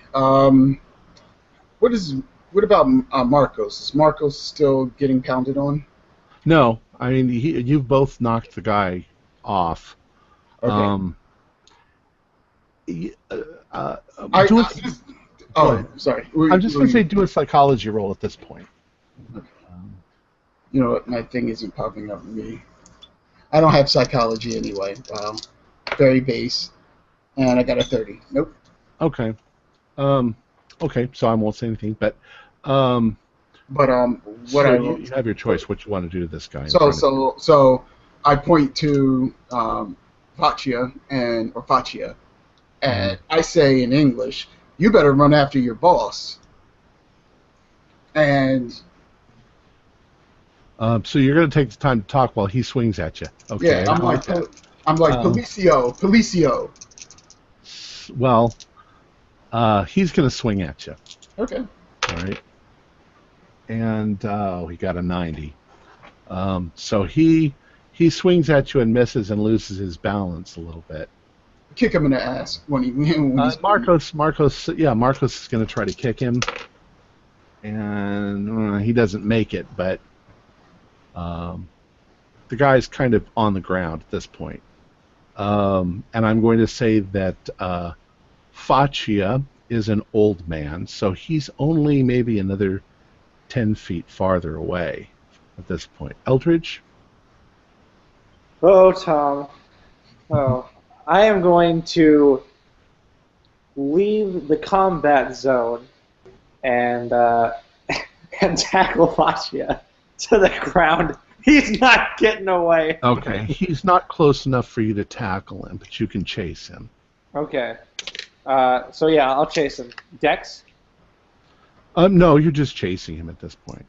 What about Marcos? Is Marcos still getting pounded on? No, I mean you've both knocked the guy off. Okay. Sorry. I'm just going to say do a psychology roll at this point. Okay. You know what? My thing isn't popping up for me. I don't have psychology anyway. Wow. Very base. And I got a 30. Nope. Okay. Okay, so I won't say anything, but you have your choice what you want to do to this guy. So I point to Faccia and I say in English, you better run after your boss. And so you're going to take the time to talk while he swings at you. Okay. yeah, I'm like, Policio. Well, he's going to swing at you. Okay. All right. And he got a 90. So he swings at you and misses and loses his balance a little bit. Kick him in the ass when he's Marcos is going to try to kick him, and he doesn't make it. But the guy's kind of on the ground at this point. And I'm going to say that Faccia is an old man, so he's only maybe another 10 feet farther away at this point. Eldridge? Oh, Tom. Oh. I am going to leave the combat zone and and tackle Faccia to the ground. He's not getting away. Okay, he's not close enough for you to tackle him, but you can chase him. Okay. So yeah, I'll chase him. Dex? No, you're just chasing him at this point.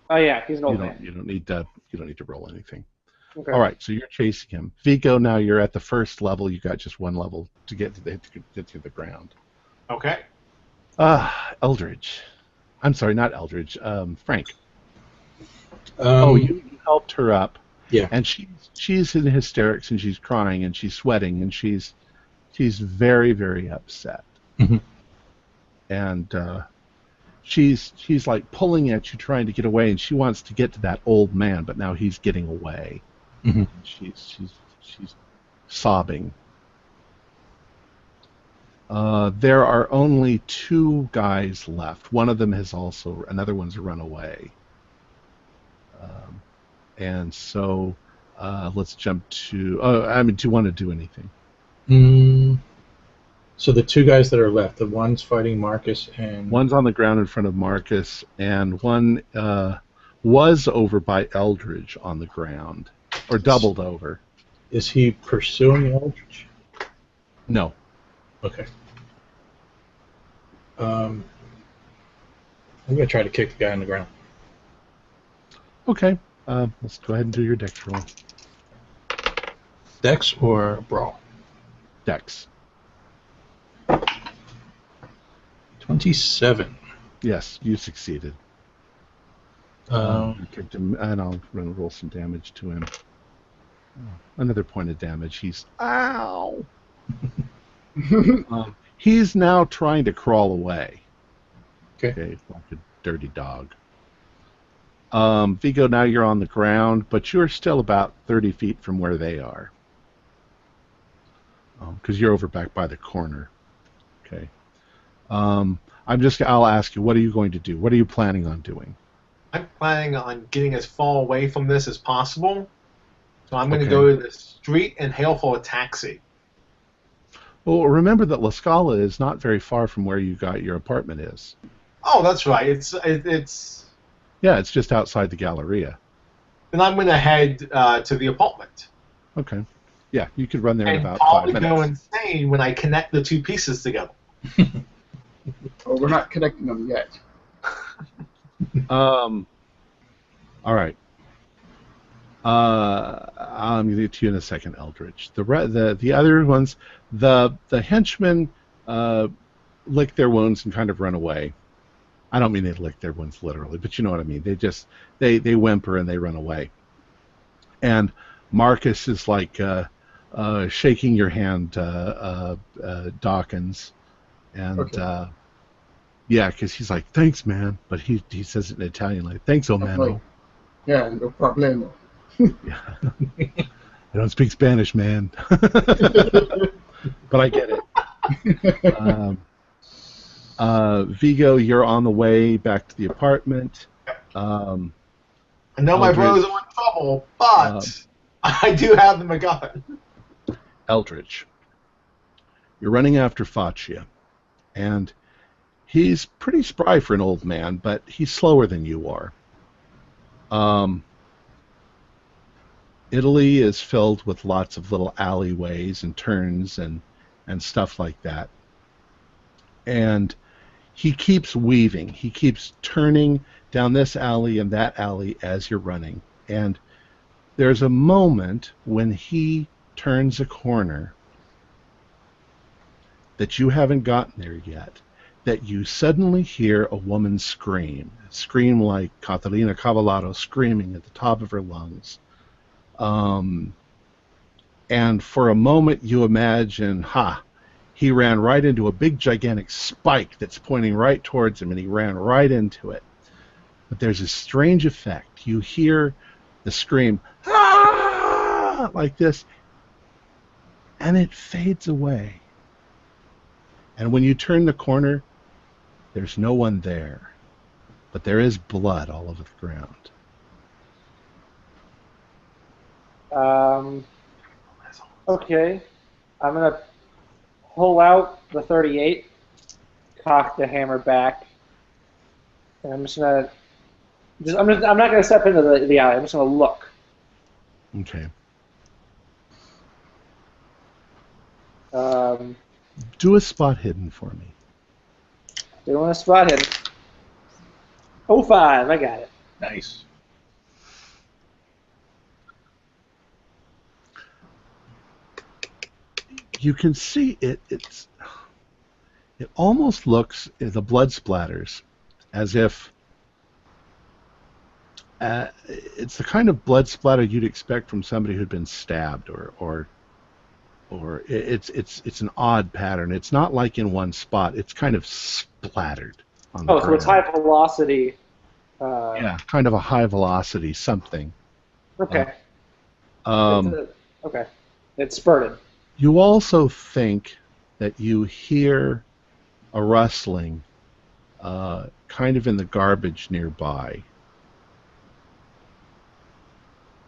Oh yeah, he's an old man. You don't need to roll anything. Okay. All right, so you're chasing him. Vigo, now you're at the first level. You got just one level to get to the ground. Okay. Eldridge. I'm sorry, not Eldridge. Frank. Um, you helped her up. Yeah. And she's in hysterics and she's crying and she's sweating and she's very, very upset. Mm-hmm. And she's like pulling at you, trying to get away, and she wants to get to that old man, but now he's getting away. Mm-hmm. She's sobbing. There are only 2 guys left. One of them another one's run away. And so let's jump to. Do you want to do anything? So the 2 guys that are left, the one's fighting Marcus and... One's on the ground in front of Marcus, and one was over by Eldridge on the ground, or doubled over. Is he pursuing Eldridge? No. Okay. I'm going to try to kick the guy on the ground. Okay. Let's go ahead and do your dex roll. Dex or brawl? Dex. 27. Yes, you succeeded. You kicked him, and I'll roll some damage to him. Another point of damage. He's ow. He's now trying to crawl away. Okay. Like a dirty dog. Vigo, now you're on the ground, but you're still about 30 feet from where they are. Because you're over back by the corner. Okay. I'll ask you, what are you going to do? What are you planning on doing? I'm planning on getting as far away from this as possible. So I'm going to go to the street and hail for a taxi. Well, remember that La Scala is not very far from where you got your apartment is. Oh, that's right. It's. Yeah, it's just outside the Galleria. Then I'm going to head to the apartment. Okay. Yeah, you could run there in And about 5 probably minutes. go insane when I connect the 2 pieces together. Oh, we're not connecting them yet. All right. I'm going to get to you in a second, Eldridge. The other ones, the henchmen lick their wounds and kind of run away. I don't mean they lick their wounds literally, but you know what I mean. They whimper and they run away. And Marcus is like shaking your hand, Dawkins, and yeah, because he's like, thanks, man, but he says it in Italian, like, thanks, oh man. Like, yeah, no problemo. Yeah. I don't speak Spanish, man, but I get it. Vigo, you're on the way back to the apartment. I know my bros are in trouble, but I do have them a gun. Eldridge, you're running after Faccia, and he's pretty spry for an old man, but he's slower than you are. Italy is filled with lots of little alleyways and turns and stuff like that. And he keeps weaving. He keeps turning down this alley and that alley as you're running. And there's a moment when he turns a corner that you haven't gotten there yet, that you suddenly hear a woman scream like Catalina Cavallaro screaming at the top of her lungs. And for a moment you imagine, he ran right into a big gigantic spike that's pointing right towards him, and he ran right into it. But there's a strange effect. You hear the scream, ah, like this, and it fades away. And when you turn the corner, there's no one there, but there is blood all over the ground. Okay, I'm gonna pull out the 38, cock the hammer back, and I'm not gonna step into the alley. I'm just gonna look. Okay. Do Do a spot hidden for me. Doing a spot hidden. 05, I got it. Nice. You can see it. It almost looks, the blood splatters, as if it's the kind of blood splatter you'd expect from somebody who'd been stabbed, or it's an odd pattern. It's not like in one spot. It's kind of splattered on the ground. So it's high velocity. Yeah, kind of a high velocity something. Okay. Okay. It's spurted. You also think that you hear a rustling kind of in the garbage nearby.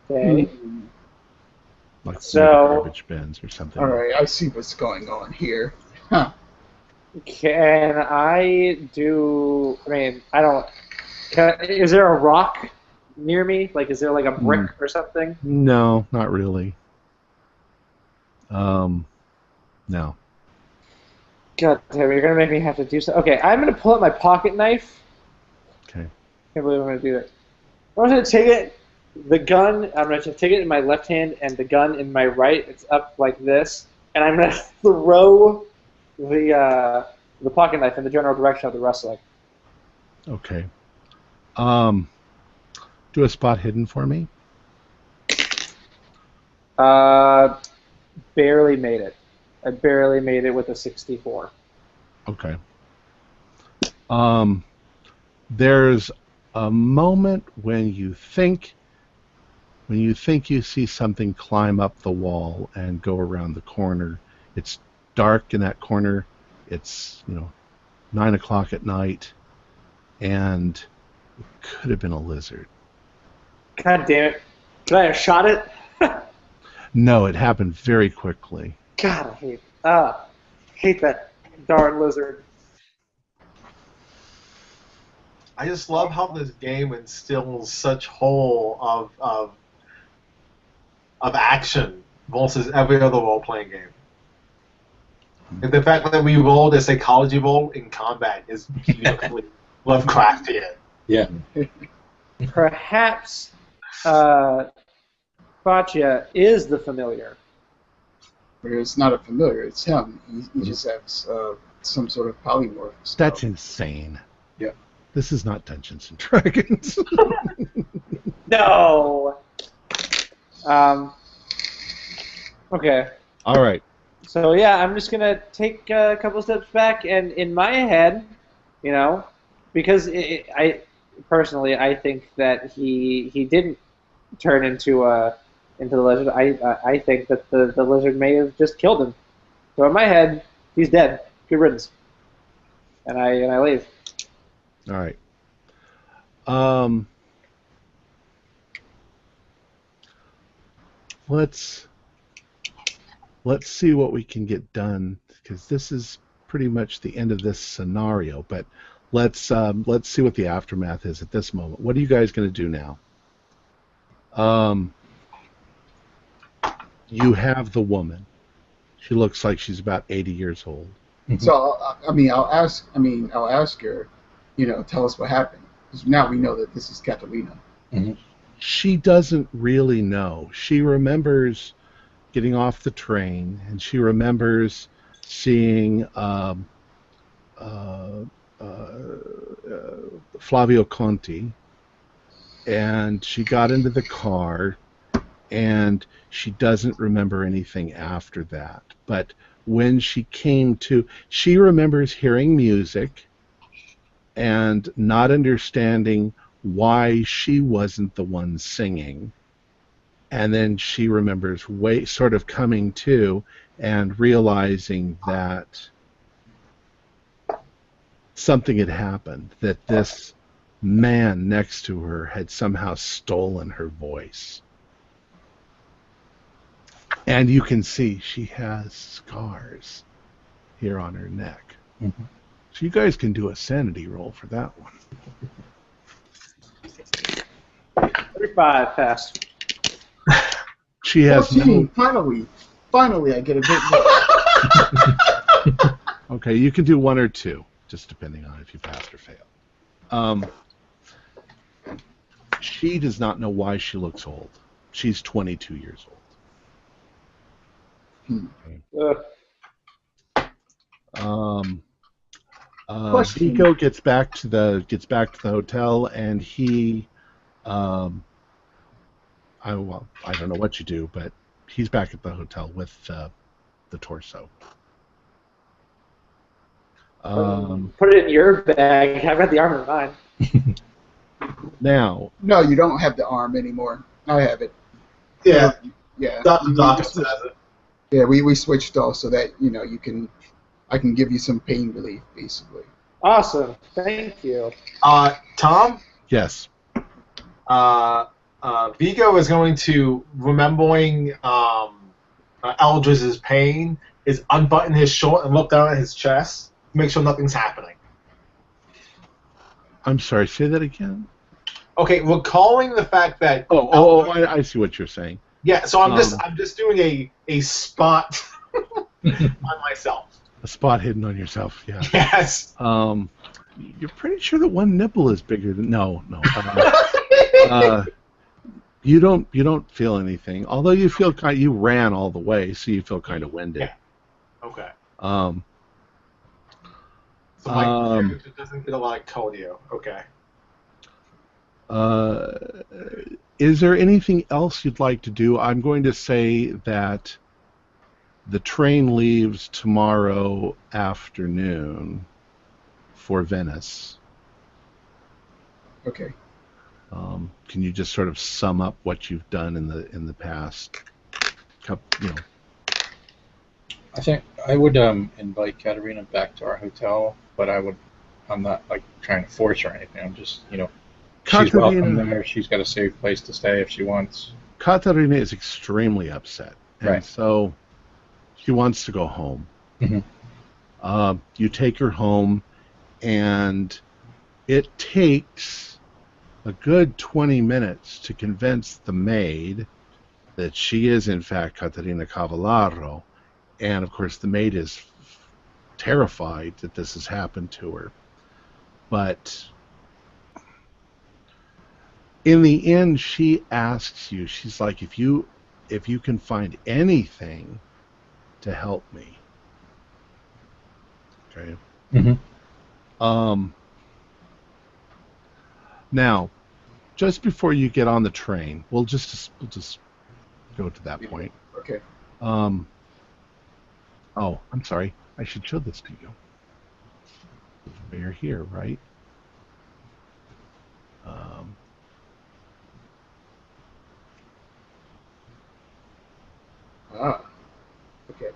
Okay. Like So- near the garbage bins or something. All right, I see what's going on here. Huh. Can I do? I mean, I don't. Is there a rock near me? Like, is there like a brick or something? No, not really. No. God damn it, you're gonna make me have to do so. Okay, I'm gonna pull out my pocket knife. Okay. Can't believe I'm gonna do that. I'm gonna take it, the gun. I'm gonna take it in my left hand and the gun in my right. It's up like this, and I'm gonna throw the pocket knife in the general direction of the rustling. Okay. Do a spot hidden for me. Barely made it. I barely made it with a 64. Okay. There's a moment when you think you see something climb up the wall and go around the corner. It's dark in that corner. It's 9 o'clock at night, and it could have been a lizard. God damn it! Could I have shot it? No, it happened very quickly. God, I hate that darn lizard. I just love how this game instills such whole of action versus every other role-playing game. And the fact that we rolled a psychology roll in combat is beautifully Lovecraftian. Yeah. Perhaps Fatia is the familiar. Where it's not a familiar, it's him. He just has some sort of polymorph stuff. That's insane. Yeah. This is not Dungeons and Dragons. No. Okay. All right. So yeah, I'm just gonna take a couple steps back, and in my head, because I personally think that he didn't turn into the lizard. I think that the lizard may have just killed him. So in my head, he's dead. Good riddance. And I leave. All right. Let's see what we can get done, because this is pretty much the end of this scenario. But let's see what the aftermath is at this moment. What are you guys going to do now? You have the woman. She looks like she's about 80 years old. So I'll ask her, tell us what happened. Because now we know that this is Catalina. Mm-hmm. She doesn't really know. She remembers getting off the train, and she remembers seeing Flavio Conti, and she got into the car, and she doesn't remember anything after that. But when she came to, she remembers hearing music and not understanding why she wasn't the one singing. And then she remembers sort of coming to and realizing that something had happened, that this man next to her had somehow stolen her voice. And you can see she has scars here on her neck. Mm-hmm. So you guys can do a sanity roll for that one. 35 passed. She has 14, finally I get a bit more. Okay, you can do one or two, just depending on if you passed or failed. She does not know why she looks old. She's 22 years old. Vico gets back to the hotel, and he, I don't know what you do, but he's back at the hotel with the torso. Put it in your bag. I've got the arm in mine. Now, No, you don't have the arm anymore. I have it. Yeah. Yeah. Dr. Dawkins has it. Yeah, we switched off so that I can give you some pain relief, basically. Awesome. Thank you. Tom? yes. Vigo is going to, remembering Eldridge's pain, is unbutton his shirt and look down at his chest to make sure nothing's happening. I'm sorry, say that again? Okay, recalling the fact that... I see what you're saying. Yeah, so I'm just doing a spot on myself. A spot hidden on yourself, yeah. Yes. You're pretty sure that one nipple is bigger than... No. You don't feel anything. Although you feel you ran all the way, so you feel kind of winded. Yeah. Okay. So my character doesn't get a lot of cardio. Okay. Is there anything else you'd like to do? I'm going to say that the train leaves tomorrow afternoon for Venice. Okay. Can you just sort of sum up what you've done in the past couple, I think I would invite Katerina back to our hotel, but I'm not like trying to force her or anything. I'm just, she's welcome there. She's got a safe place to stay if she wants. Katerina is extremely upset, and right. So she wants to go home. Mm-hmm. You take her home, and it takes a good 20 minutes to convince the maid that she is in fact Caterina Cavallaro, and of course the maid is terrified that this has happened to her. But in the end, she asks you, she's like, if you can find anything to help me. Okay. Mm-hmm. Now, just before you get on the train, we'll just go to that point. Okay. Oh, I'm sorry. I should show this to you. You're here, right? Okay.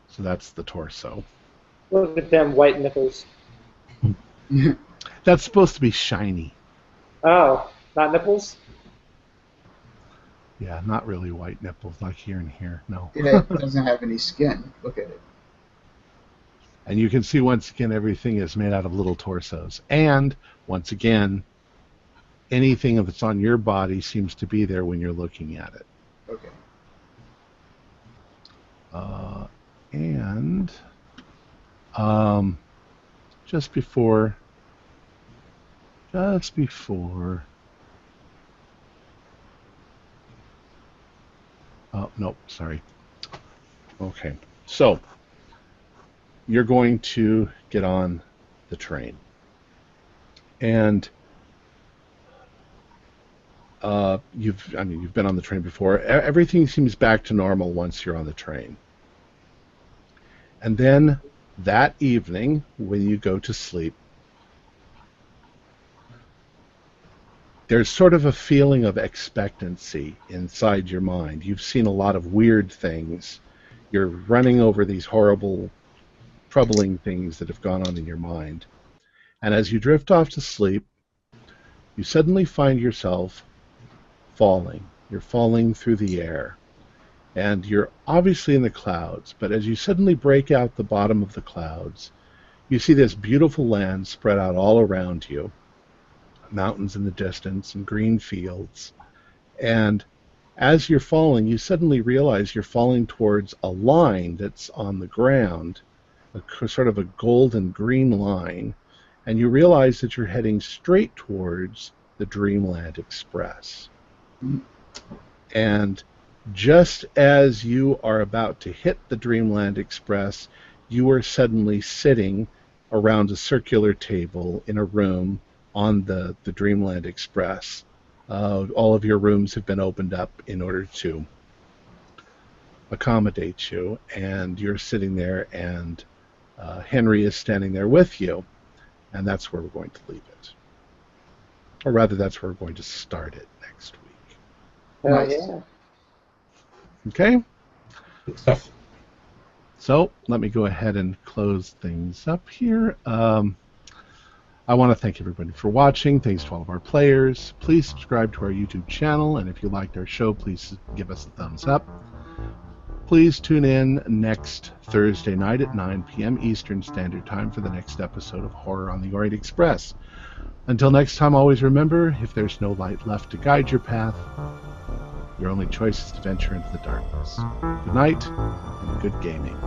So that's the torso. Look at them white nipples. That's supposed to be shiny. Oh, not nipples? Yeah, not really white nipples, like here and here. No. It doesn't have any skin. Look at it. And you can see once again everything is made out of little torsos. And once again, anything that's on your body seems to be there when you're looking at it. Okay. And just before. Oh, no, sorry. Okay, so you're going to get on the train. And you've been on the train before. Everything seems back to normal once you're on the train. And then that evening, when you go to sleep, there's sort of a feeling of expectancy inside your mind. You've seen a lot of weird things. You're running over these horrible, troubling things that have gone on in your mind. And as you drift off to sleep, you suddenly find yourself falling. You're falling through the air. And you're obviously in the clouds, but as you suddenly break out the bottom of the clouds, you see this beautiful land spread out all around you, mountains in the distance and green fields. And as you're falling, you suddenly realize you're falling towards a line that's on the ground, sort of a golden green line, and you realize that you're heading straight towards the Dreamland Express. And just as you are about to hit the Dreamland Express, you are suddenly sitting around a circular table in a room on the Dreamland Express. All of your rooms have been opened up in order to accommodate you, and you're sitting there, and Henry is standing there with you, and that's where we're going to leave it. Or rather, that's where we're going to start it next week. Nice. Yeah. Okay? Good stuff. So, let me go ahead and close things up here. I want to thank everybody for watching. Thanks to all of our players. Please subscribe to our YouTube channel, and if you liked our show, please give us a thumbs up. Please tune in next Thursday night at 9 p.m. Eastern Standard Time for the next episode of Horror on the Orient Express. Until next time, always remember, if there's no light left to guide your path, your only choice is to venture into the darkness. Good night, and good gaming.